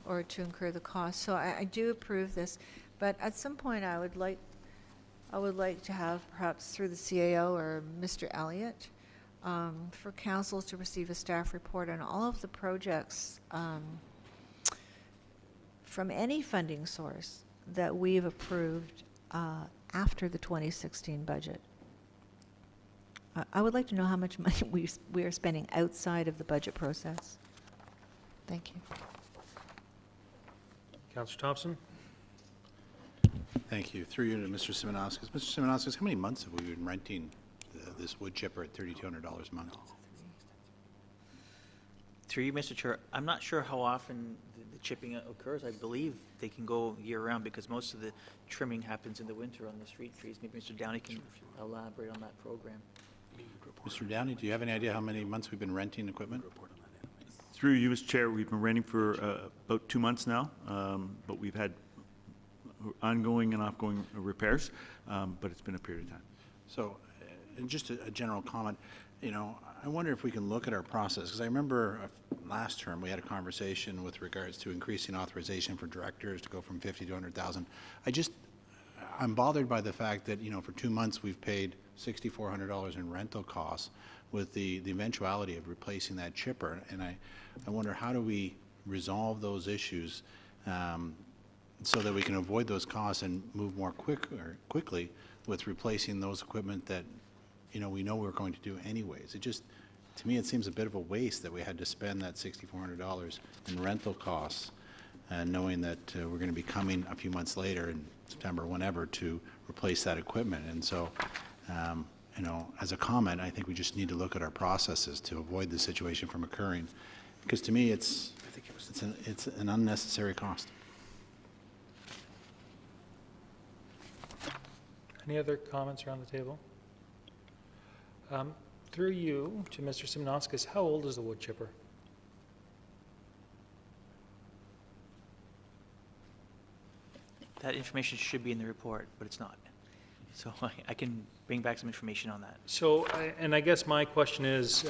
or to incur the cost. So I do approve this, but at some point I would like to have, perhaps through the CAO or Mr. Elliott, for council to receive a staff report on all of the projects from any funding source that we've approved after the 2016 budget. I would like to know how much money we are spending outside of the budget process. Thank you. Councillor Thompson? Thank you. Through you to Mr. Simonovskis. Mr. Simonovskis, how many months have we been renting this wood chipper at $3,200 a month? Through you, Mr. Chair, I'm not sure how often the chipping occurs. I believe they can go year-round because most of the trimming happens in the winter on the street trees. Maybe Mr. Downey can elaborate on that program. Mr. Downey, do you have any idea how many months we've been renting equipment? Through you, Mr. Chair, we've been renting for about 2 months now, but we've had ongoing and offgoing repairs, but it's been a period of time. So, and just a general comment, you know, I wonder if we can look at our process, because I remember last term we had a conversation with regards to increasing authorization for directors to go from 50 to 100,000. I'm bothered by the fact that, you know, for 2 months we've paid $6,400 in rental costs with the eventuality of replacing that chipper, and I wonder, how do we resolve those issues so that we can avoid those costs and move more quickly with replacing those equipment that, you know we're going to do anyways. It just, to me, it seems a bit of a waste that we had to spend that $6,400 in rental costs, knowing that we're going to be coming a few months later in September, whenever, to replace that equipment. And so, you know, as a comment, I think we just need to look at our processes to avoid the situation from occurring, because to me, it's an unnecessary cost. Any other comments around the table? Through you to Mr. Simonovskis, how old is the wood chipper? That information should be in the report, but it's not. So I can bring back some information on that. So, and I guess my question is,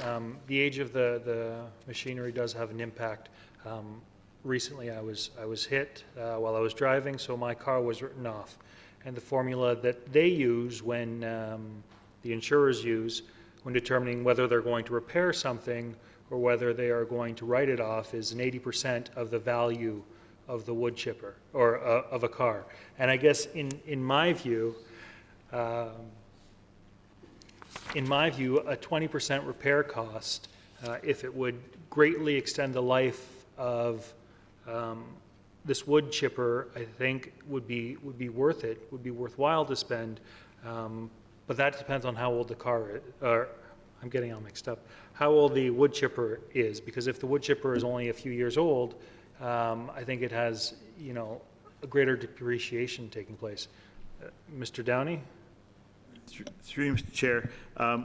the age of the machinery does have an impact. Recently, I was hit while I was driving, so my car was written off. And the formula that they use when the insurers use when determining whether they're going to repair something or whether they are going to write it off is an 80% of the value of the wood chipper or of a car. And I guess in my view, a 20% repair cost, if it would greatly extend the life of this wood chipper, I think would be worth it, would be worthwhile to spend. But that depends on how old the car is, or I'm getting all mixed up, how old the wood chipper is. Because if the wood chipper is only a few years old, I think it has, you know, a greater depreciation taking place. Mr. Downey? Through you, Mr. Chair,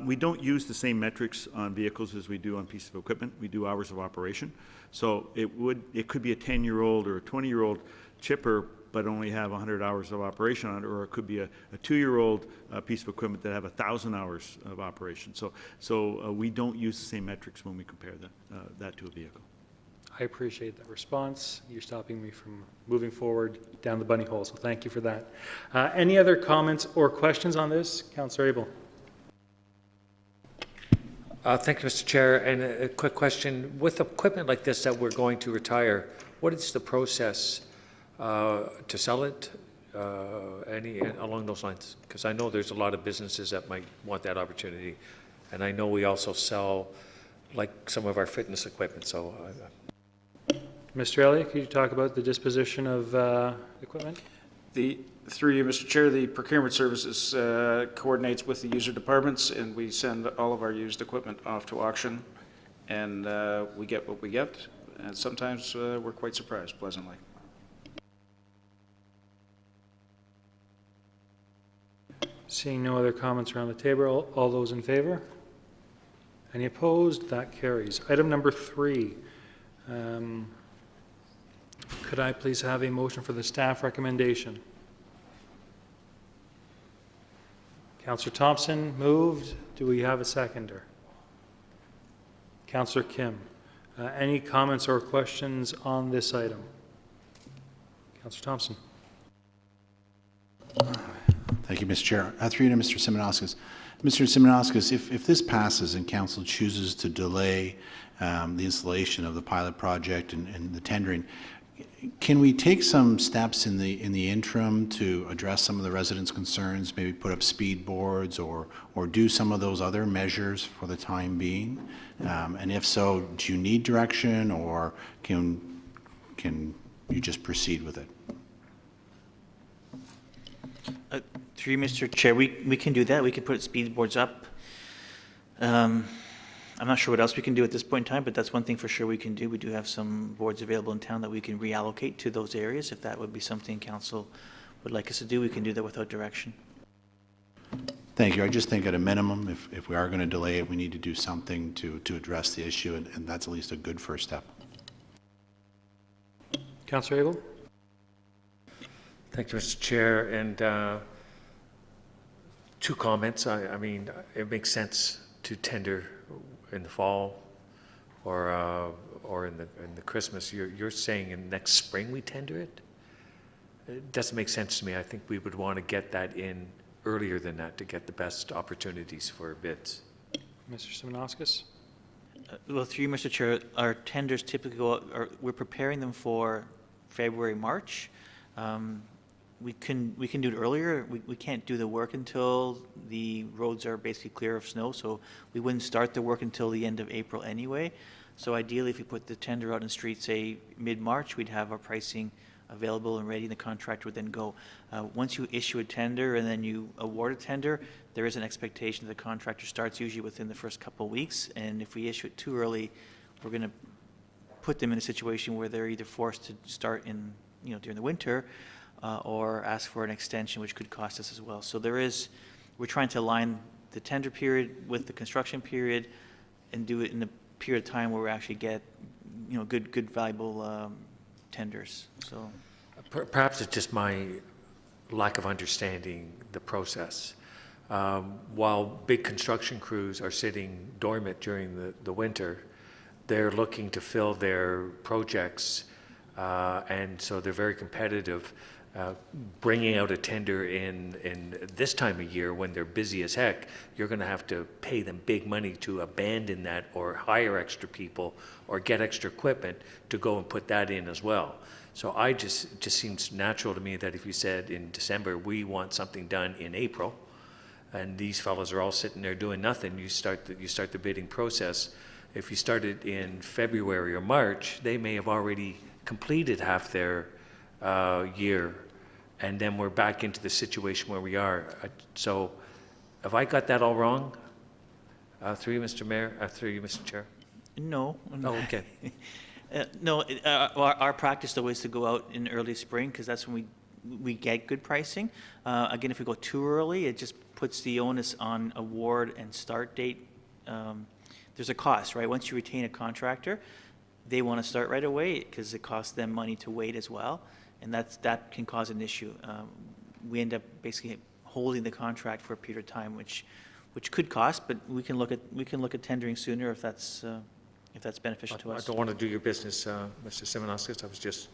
we don't use the same metrics on vehicles as we do on pieces of equipment. We do hours of operation. So it could be a 10-year-old or a 20-year-old chipper, but only have 100 hours of operation on it, or it could be a 2-year-old piece of equipment that have 1,000 hours of operation. So we don't use the same metrics when we compare that to a vehicle. I appreciate that response. You're stopping me from moving forward down the bunny hole, so thank you for that. Any other comments or questions on this? Councillor Abel. Thank you, Mr. Chair. And a quick question. With equipment like this that we're going to retire, what is the process to sell it? Any along those lines? Because I know there's a lot of businesses that might want that opportunity. And I know we also sell like some of our fitness equipment. So, Mr. Elliott, could you talk about the disposition of equipment? Through you, Mr. Chair, the procurement services coordinates with the user departments, and we send all of our used equipment off to auction, and we get what we get, and sometimes we're quite surprised, pleasantly. Seeing no other comments around the table, all those in favor? Any opposed? That carries. Item number 3. Could I please have a motion for the staff recommendation? Councillor Thompson moved. Do we have a seconder? Councillor Kim. Any comments or questions on this item? Councillor Thompson. Thank you, Mr. Chair. Through you to Mr. Simonauskas. Mr. Simonauskas, if this passes and council chooses to delay the installation of the pilot project and the tendering, can we take some steps in the interim to address some of the residents' concerns, maybe put up speed boards or do some of those other measures for the time being? And if so, do you need direction, or can you just proceed with it? Through you, Mr. Chair, we can do that. We can put speed boards up. I'm not sure what else we can do at this point in time, but that's one thing for sure we can do. We do have some boards available in town that we can reallocate to those areas. If that would be something council would like us to do, we can do that without direction. Thank you. I just think at a minimum, if we are going to delay it, we need to do something to address the issue, and that's at least a good first step. Councillor Abel. thank you, Mr. Chair. And 2 comments. I mean, it makes sense to tender in the fall or in the Christmas. You're saying in next spring we tender it? It doesn't make sense to me. I think we would want to get that in earlier than that to get the best opportunities for bids. Mr. Simonauskas. Well, through you, Mr. Chair, our tenders typically we're preparing them for February, March. We can do it earlier. We can't do the work until the roads are basically clear of snow, so we wouldn't start the work until the end of April anyway. So ideally, if we put the tender out in the street, say mid-March, we'd have our pricing available and ready, and the contractor would then go. Once you issue a tender and then you award a tender, there is an expectation that the contractor starts usually within the first couple of weeks, and if we issue it too early, we're going to put them in a situation where they're either forced to start in, during the winter, or ask for an extension, which could cost us as well. So we're trying to align the tender period with the construction period and do it in a period of time where we actually get, good valuable tenders. So Perhaps it's just my lack of understanding the process. While big construction crews are sitting dormant during the winter, they're looking to fill their projects, and so they're very competitive. Bringing out a tender in this time of year when they're busy as heck, you're going to have to pay them big money to abandon that or hire extra people or get extra equipment to go and put that in as well. So it just seems natural to me that if you said in December, we want something done in April, and these fellows are all sitting there doing nothing, you start the bidding process. If you started in February or March, they may have already completed half their year, and then we're back into the situation where we are. So have I got that all wrong? Through you, Mr. Mayor, through you, Mr. Chair? No. Oh, okay. No, our practice though is to go out in early spring, because that's when we get good pricing. Again, if we go too early, it just puts the onus on award and start date. There's a cost, right? Once you retain a contractor, they want to start right away because it costs them money to wait as well, and that can cause an issue. We end up basically holding the contract for a period of time, which could cost, but we can look at tendering sooner if that's beneficial to us. I don't want to do your business, Mr. Simonauskas. I was just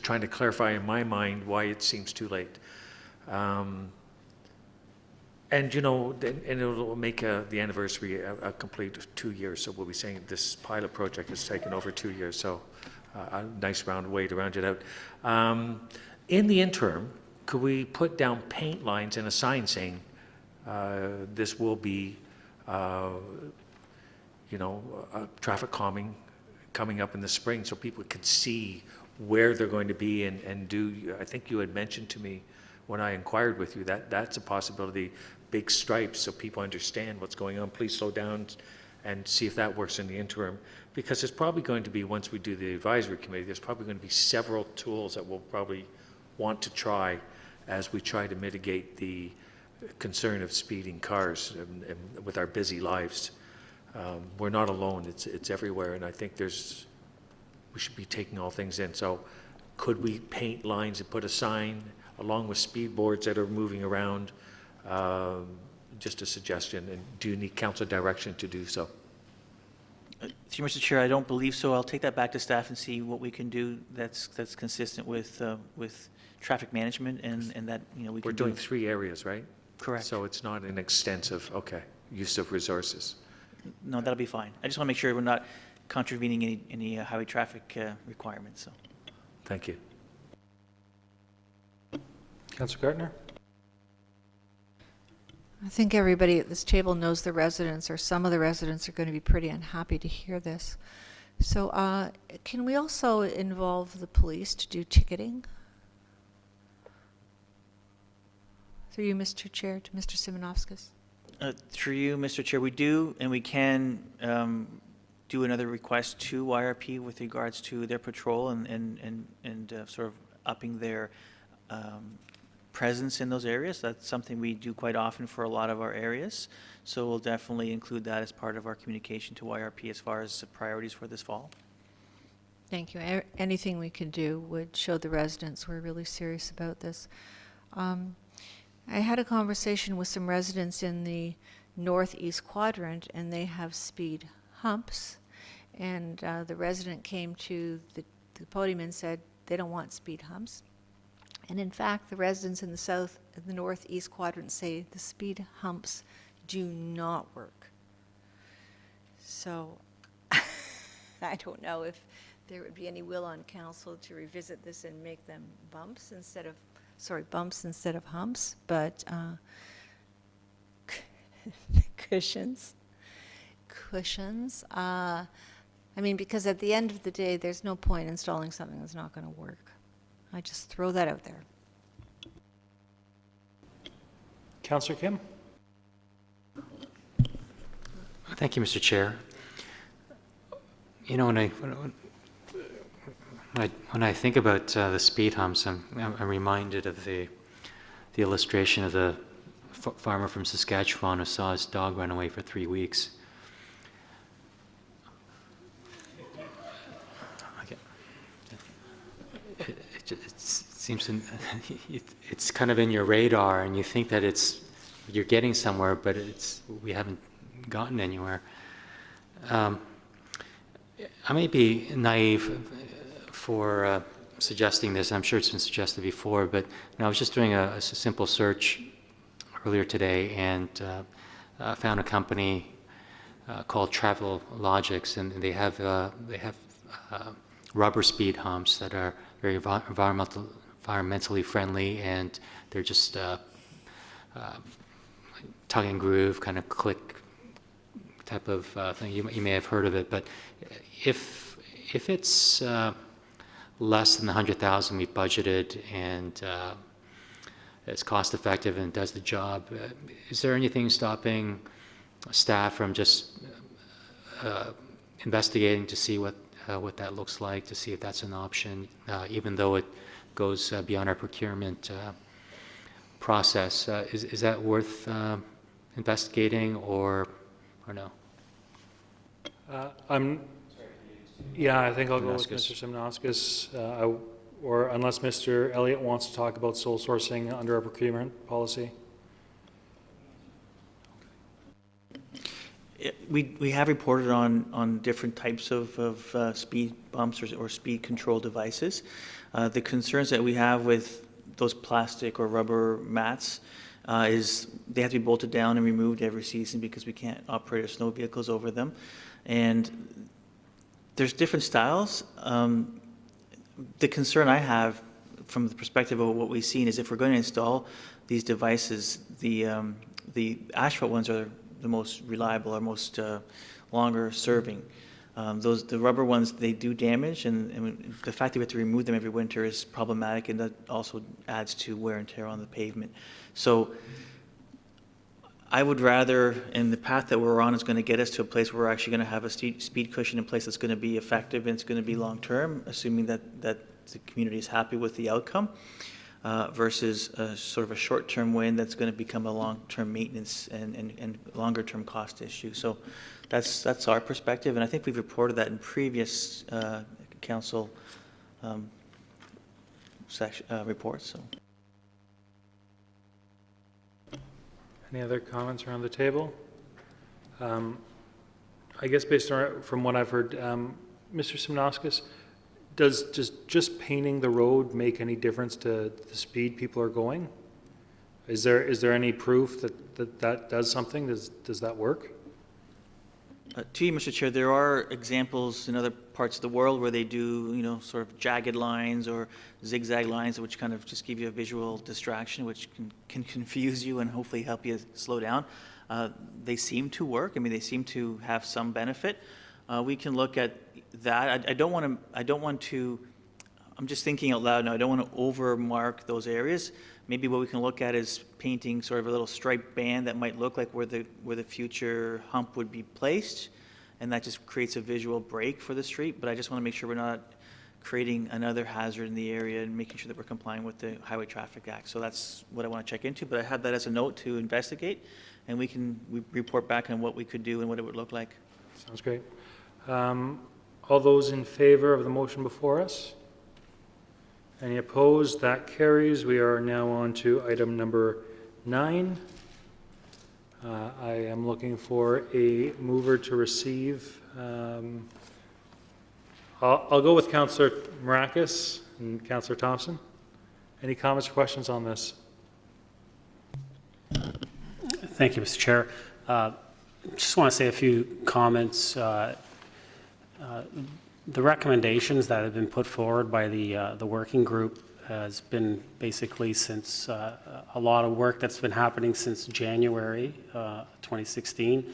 trying to clarify in my mind why it seems too late. And it'll make the anniversary a complete 2 years. So we'll be saying this pilot project has taken over 2 years. So a nice round way to round it out. In the interim, could we put down paint lines and a sign saying this will be, traffic calming coming up in the spring, so people can see where they're going to be and do. I think you had mentioned to me when I inquired with you that that's a possibility. Big stripes so people understand what's going on. Please slow down and see if that works in the interim, because there's probably going to be, once we do the advisory committee, there's probably going to be several tools that we'll probably want to try as we try to mitigate the concern of speeding cars and with our busy lives. We're not alone. It's everywhere, and I think we should be taking all things in. So could we paint lines and put a sign along with speed boards that are moving around? Just a suggestion. And do you need council direction to do so? Through Mr. Chair, I don't believe so. I'll take that back to staff and see what we can do that's consistent with traffic management and that we can. We're doing 3 areas, right? Correct. So it's not an extensive use of resources. No, that'll be fine. I just want to make sure we're not contravening any highway traffic requirements. So. Thank you. Councillor Gartner? I think everybody at this table knows the residents, or some of the residents are going to be pretty unhappy to hear this. So can we also involve the police to do ticketing? Through you, Mr. Chair, to Mr. Simonauskas. Through you, Mr. Chair, we do, and we can do another request to YRP with regards to their patrol and sort of upping their presence in those areas. That's something we do quite often for a lot of our areas. So we'll definitely include that as part of our communication to YRP as far as the priorities for this fall. Thank you. Anything we can do would show the residents we're really serious about this. I had a conversation with some residents in the northeast quadrant, and they have speed humps. And the resident came to the podium and said they don't want speed humps. And in fact, the residents in the northeast quadrant say the speed humps do not work. So I don't know if there would be any will on council to revisit this and make them bumps instead of humps, but cushions. I mean, because at the end of the day, there's no point installing something that's not going to work. I just throw that out there. Councillor Kim? Thank you, Mr. Chair. When I think about the speed humps, I'm reminded of the illustration of the farmer from Saskatchewan who saw his dog run away for 3 weeks. It seems it's kind of in your radar, and you think that you're getting somewhere, but we haven't gotten anywhere. I may be naive for suggesting this. I'm sure it's been suggested before, but I was just doing a simple search earlier today and found a company called Travel Logics, and they have rubber speed humps that are very environmentally friendly, and they're just tug and groove kind of click type of thing. You may have heard of it, but if it's less than the $100,000 we've budgeted and it's cost effective and does the job, is there anything stopping staff from just investigating to see what that looks like, to see if that's an option, even though it goes beyond our procurement process. Is that worth investigating or no? Yeah, I think I'll go with Simnauskas. Mr. Simnauskas, or unless Mr. Elliott wants to talk about sole sourcing under our procurement policy. We have reported on different types of speed bumps or speed control devices. The concerns that we have with those plastic or rubber mats is they have to be bolted down and removed every season because we can't operate our snow vehicles over them. And there's different styles. The concern I have from the perspective of what we've seen is if we're going to install these devices, the asphalt ones are the most reliable or most longer serving. The rubber ones, they do damage, and the fact that we have to remove them every winter is problematic, and that also adds to wear and tear on the pavement. So I would rather, and the path that we're on is going to get us to a place where we're actually going to have a speed cushion in place that's going to be effective and it's going to be long-term, assuming that the community is happy with the outcome, versus sort of a short-term win that's going to become a long-term maintenance and longer-term cost issue. So that's our perspective, and I think we've reported that in previous council reports. So. Any other comments around the table? I guess based on, from what I've heard, Mr. Simnauskas, does just painting the road make any difference to the speed people are going? Is there any proof that does something? Does that work? To you, Mr. Chair, there are examples in other parts of the world where they do, sort of jagged lines or zigzag lines, which kind of just give you a visual distraction, which can confuse you and hopefully help you slow down. They seem to work. I mean, they seem to have some benefit. We can look at that. I don't want to, I'm just thinking out loud now, I don't want to overmark those areas. Maybe what we can look at is painting sort of a little striped band that might look like where the future hump would be placed, and that just creates a visual break for the street. But I just want to make sure we're not creating another hazard in the area and making sure that we're complying with the Highway Traffic Act. So that's what I want to check into. But I have that as a note to investigate, and we report back on what we could do and what it would look like. Sounds great. All those in favor of the motion before us? Any opposed? That carries. We are now on to item number 9. I am looking for a mover to receive. I'll go with Councillor Marakis and Councillor Thompson. Any comments or questions on this? Thank you, Mr. Chair. Just want to say a few comments. The recommendations that have been put forward by the working group has been basically since a lot of work that's been happening since January 2016.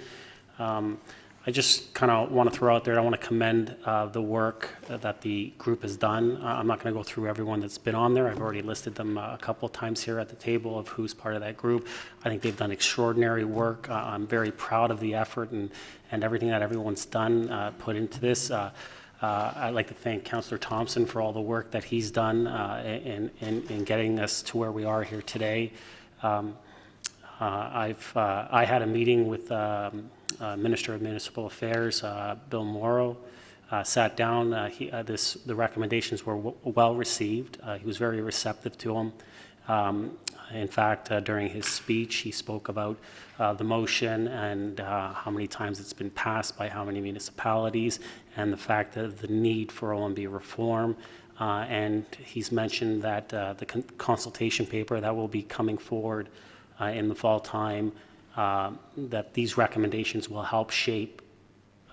I just kind of want to throw out there, I want to commend the work that the group has done. I'm not going to go through everyone that's been on there. I've already listed them a couple of times here at the table of who's part of that group. I think they've done extraordinary work. I'm very proud of the effort and everything that everyone's done, put into this. I'd like to thank Councillor Thompson for all the work that he's done in getting us to where we are here today. I had a meeting with Minister of Municipal Affairs, Bill Morrow. Sat down. The recommendations were well received. He was very receptive to them. In fact, during his speech, he spoke about the motion and how many times it's been passed by how many municipalities, and the fact that the need for OMB reform. And he's mentioned that the consultation paper that will be coming forward in the fall time, that these recommendations will help shape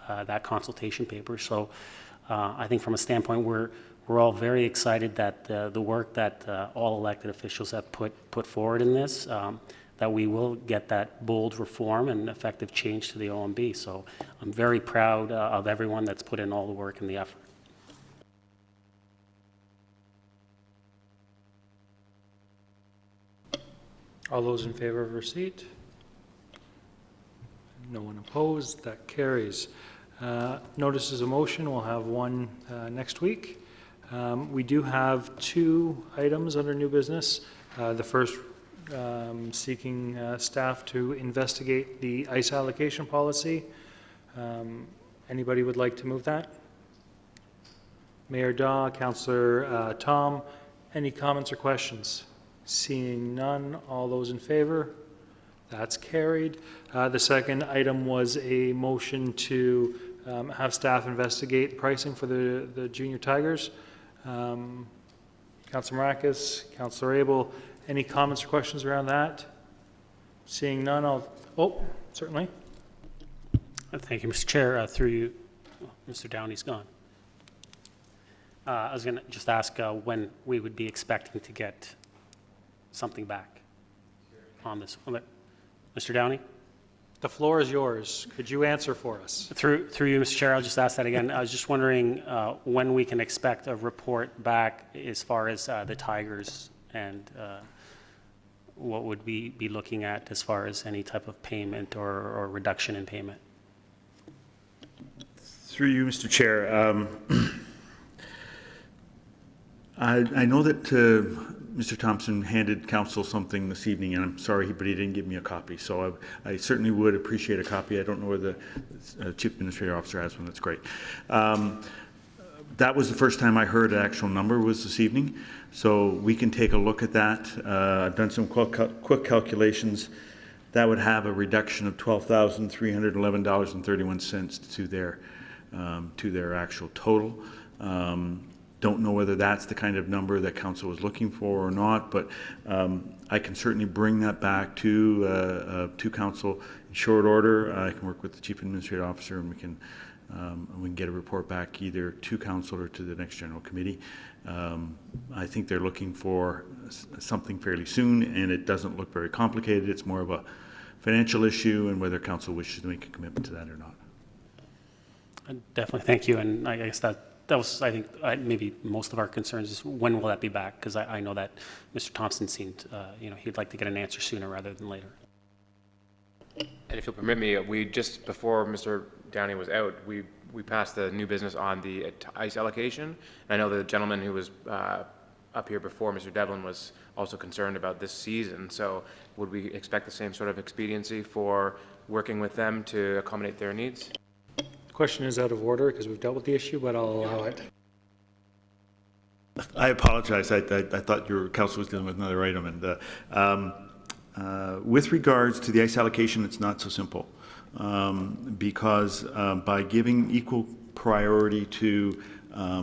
that consultation paper. So I think from a standpoint, we're all very excited that the work that all elected officials have put forward in this, that we will get that bold reform and effective change to the OMB. So I'm very proud of everyone that's put in all the work and the effort. All those in favor of receipt? No one opposed. That carries. Notices of motion, we'll have one next week. We do have 2 items under new business. The first seeking staff to investigate the ice allocation policy. Anybody would like to move that? Mayor Daw, Councillor Tom, any comments or questions? Seeing none, all those in favor? That's carried. The second item was a motion to have staff investigate pricing for the junior Tigers. Councillor Maracus, Councillor Abel, any comments or questions around that? Seeing none, certainly. Thank you, Mr. Chair. Through you, Mr. Downey's gone. I was going to just ask when we would be expecting to get something back on this. Mr. Downey? The floor is yours. Could you answer for us? Through you, Mr. Chair, I'll just ask that again. I was just wondering when we can expect a report back as far as the Tigers and what would we be looking at as far as any type of payment or reduction in payment? Through you, Mr. Chair. I know that Mr. Thompson handed council something this evening, and I'm sorry, but he didn't give me a copy. So I certainly would appreciate a copy. I don't know where the Chief Administrative Officer has one. That's great. That was the first time I heard an actual number was this evening. So we can take a look at that. I've done some quick calculations. That would have a reduction of $12,311.31 to their actual total. Don't know whether that's the kind of number that council was looking for or not, but I can certainly bring that back to council in short order. I can work with the Chief Administrative Officer, and we can get a report back either to council or to the next general committee. I think they're looking for something fairly soon, and it doesn't look very complicated. It's more of a financial issue and whether council wishes to make a commitment to that or not. Definitely, thank you. And I guess that was, I think, maybe most of our concerns is when will that be back? Because I know that Mr. Thompson seemed, he'd like to get an answer sooner rather than later. And if you'll permit me, we just before Mr. Downey was out, we passed the new business on the ice allocation. And I know the gentleman who was up here before, Mr. Devlin, was also concerned about this season. So would we expect the same sort of expediency for working with them to accommodate their needs? Question is out of order because we've dealt with the issue, but I'll allow it. I apologize. I thought your council was dealing with another item. And with regards to the ice allocation, it's not so simple because by giving equal priority to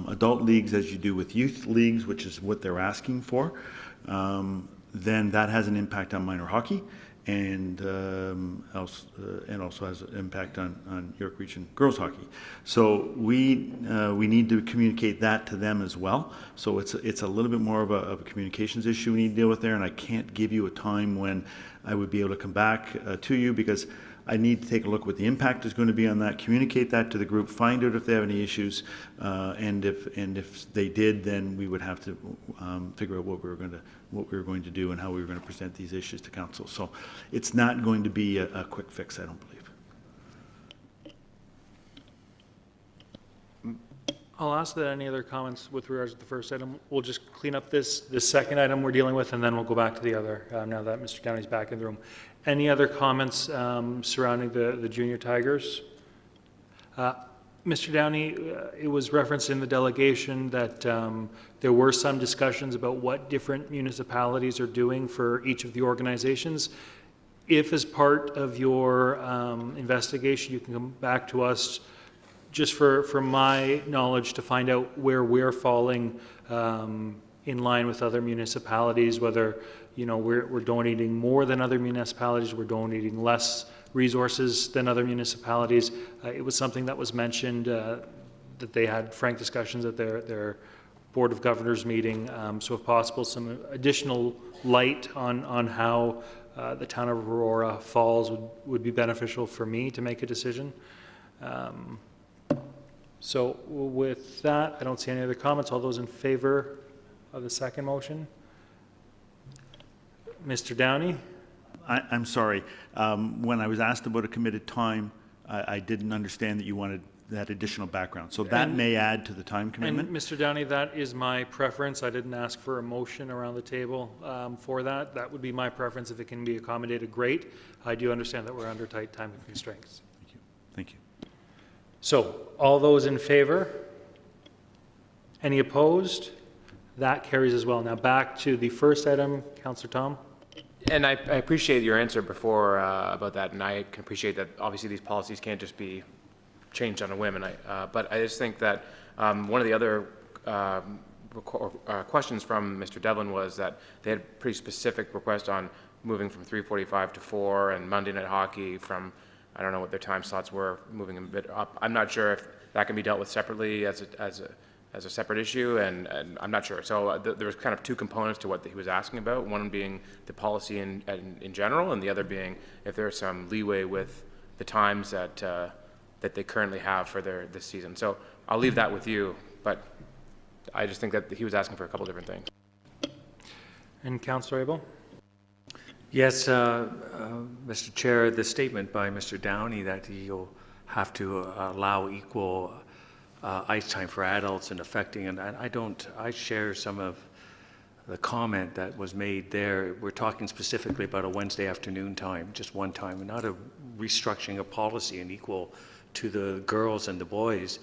adult leagues as you do with youth leagues, which is what they're asking for, then that has an impact on minor hockey. And also has an impact on York Region girls hockey. So we need to communicate that to them as well. So it's a little bit more of a communications issue we need to deal with there. And I can't give you a time when I would be able to come back to you because I need to take a look what the impact is going to be on that, communicate that to the group, find out if they have any issues, and if they did, then we would have to figure out what we were going to do and how we were going to present these issues to council. So it's not going to be a quick fix, I don't believe. I'll ask that any other comments with regards to the first item. We'll just clean up this second item we're dealing with, and then we'll go back to the other now that Mr. Downey's back in the room. Any other comments surrounding the junior Tigers? Mr. Downey, it was referenced in the delegation that there were some discussions about what different municipalities are doing for each of the organizations. If as part of your investigation you can come back to us just for my knowledge to find out where we're falling in line with other municipalities, whether we're donating more than other municipalities, we're donating less resources than other municipalities. It was something that was mentioned that they had frank discussions at their Board of Governors meeting. So if possible, some additional light on how the town of Aurora falls would be beneficial for me to make a decision. So with that, I don't see any other comments. All those in favor of the second motion? Mr. Downey? I'm sorry. When I was asked about a committed time, I didn't understand that you wanted that additional background. So that may add to the time And commitment. Mr. Downey, that is my preference. I didn't ask for a motion around the table for that. That would be my preference. If it can be accommodated, great. I do understand that we're under tight time constraints. Thank you. Thank you. So, all those in favor? Any opposed? That carries as well. Now back to the first item, Councillor Tom. And I appreciate your answer before about that, and I can appreciate that obviously these policies can't just be changed on a whim, and but I just think that one of the other questions from Mr. Devlin was that they had a pretty specific request on moving from 3:45 to 4, and Monday Night Hockey from, I don't know what their time slots were, moving a bit up. I'm not sure if that can be dealt with separately as a separate issue, and I'm not sure. So there was kind of two components to what he was asking about, one being the policy in general, and the other being if there's some leeway with the times that they currently have for this season. So I'll leave that with you, but I just think that he was asking for a couple different things. And Councillor Abel? Yes, Mr. Chair, the statement by Mr. Downey that you'll have to allow equal ice time for adults and affecting, and I share some of the comment that was made there. We're talking specifically about a Wednesday afternoon time, just one time, and not a restructuring of policy and equal to the girls and the boys.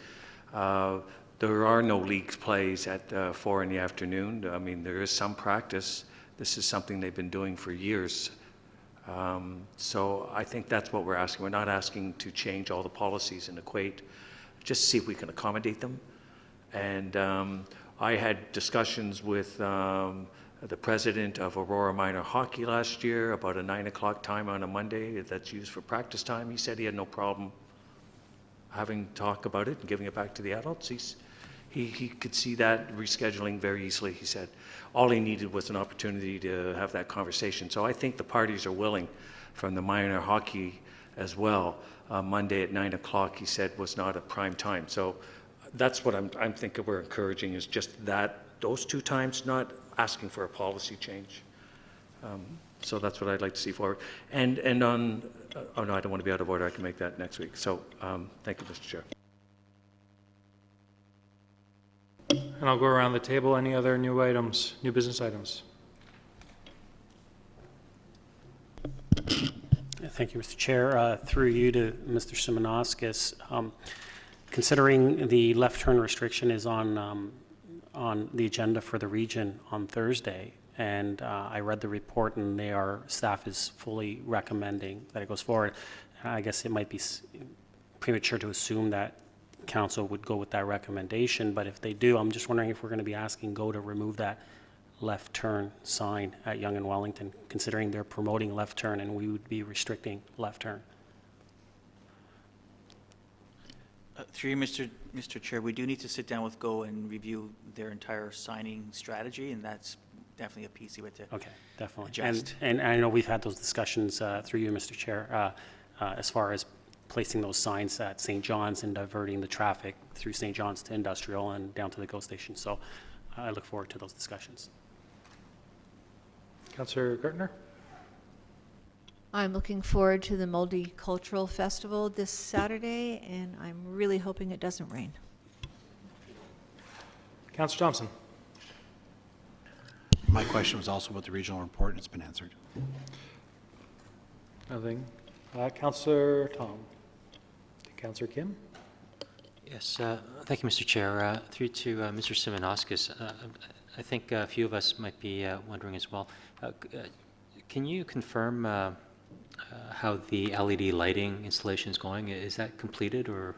There are no league plays at 4 in the afternoon. I mean, there is some practice. This is something they've been doing for years. So I think that's what we're asking. We're not asking to change all the policies and equate, just see if we can accommodate them. And I had discussions with the president of Aurora Minor Hockey last year about a 9 o'clock time on a Monday that's used for practice time. He said he had no problem having talk about it and giving it back to the adults. He could see that rescheduling very easily, he said. All he needed was an opportunity to have that conversation. So I think the parties are willing, from the minor hockey as well. Monday at 9 o'clock, he said, was not a prime time. So that's what I'm thinking we're encouraging, is just those two times, not asking for a policy change. So that's what I'd like to see forward. And on, oh no, I don't want to be out of order. I can make that next week. So thank you, Mr. Chair. And I'll go around the table. Any other new items, new business items? Thank you, Mr. Chair. Through you to Mr. Simonoskis. Considering the left turn restriction is on the agenda for the region on Thursday, and I read the report, and staff is fully recommending that it goes forward. I guess it might be premature to assume that council would go with that recommendation, but if they do, I'm just wondering if we're going to be asking GO to remove that left turn sign at Yonge and Wellington, considering they're promoting left turn and we would be restricting left turn. Through you, Mr. Chair, we do need to sit down with GO and review their entire signing strategy, and that's definitely a piece you had to Okay, definitely. adjust. And I know we've had those discussions through you, Mr. Chair, as far as placing those signs at St. John's and diverting the traffic through St. John's to Industrial and down to the GO station. So I look forward to those discussions. Councillor Gertner? I'm looking forward to the Multicultural Festival this Saturday, and I'm really hoping it doesn't rain. Councillor Thompson? My question was also about the regional report, and it's been answered. Nothing. Councillor Tom? Councillor Kim? Yes, thank you, Mr. Chair. Through to Mr. Simonoskis, I think a few of us might be wondering as well. Can you confirm how the LED lighting installation is going? Is that completed, or?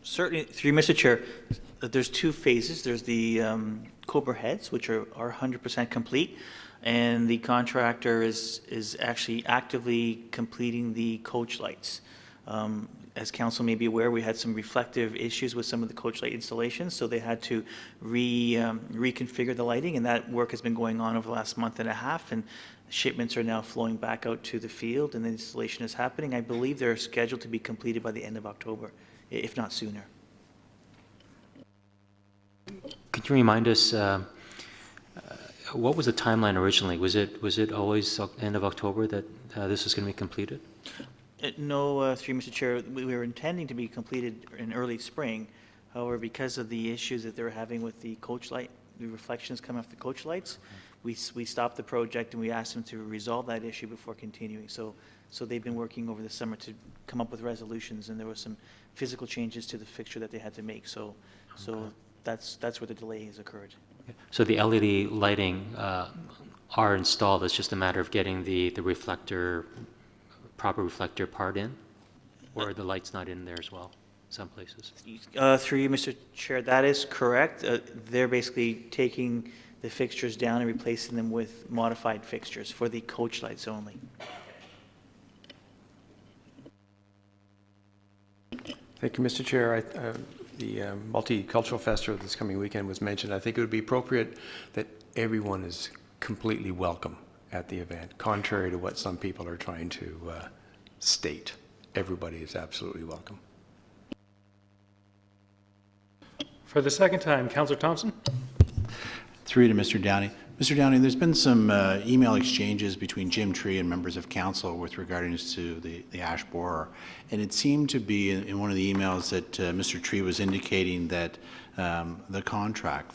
Certainly, through you, Mr. Chair, there's two phases. There's the Cobra heads, which are 100% complete, and the contractor is actually actively completing the coach lights. As council may be aware, we had some reflective issues with some of the coach light installations, so they had to reconfigure the lighting, and that work has been going on over the last month and a half, and shipments are now flowing back out to the field, and the installation is happening. I believe they're scheduled to be completed by the end of October, if not sooner. Could you remind us, what was the timeline originally? Was it always end of October that this was going to be completed? No, through you, Mr. Chair, we were intending to be completed in early spring. However, because of the issues that they were having with the coach light, the reflections coming off the coach lights, we stopped the project and we asked them to resolve that issue before continuing. So they've been working over the summer to come up with resolutions, and there were some physical changes to the fixture that they had to make. So that's where the delay has occurred. So the LED lighting are installed, it's just a matter of getting the reflector, proper reflector part in? Or are the lights not in there as well, some places? Through you, Mr. Chair, that is correct. They're basically taking the fixtures down and replacing them with modified fixtures for the coach lights only. Thank you, Mr. Chair. The Multicultural Festival this coming weekend was mentioned. I think it would be appropriate that everyone is completely welcome at the event, contrary to what some people are trying to state. Everybody is absolutely welcome. For the second time, Councillor Thompson. Through to Mr. Downey. Mr. Downey, there's been some email exchanges between Jim Tree and members of council with regards to the ash borer, and it seemed to be in one of the emails that Mr. Tree was indicating that the contract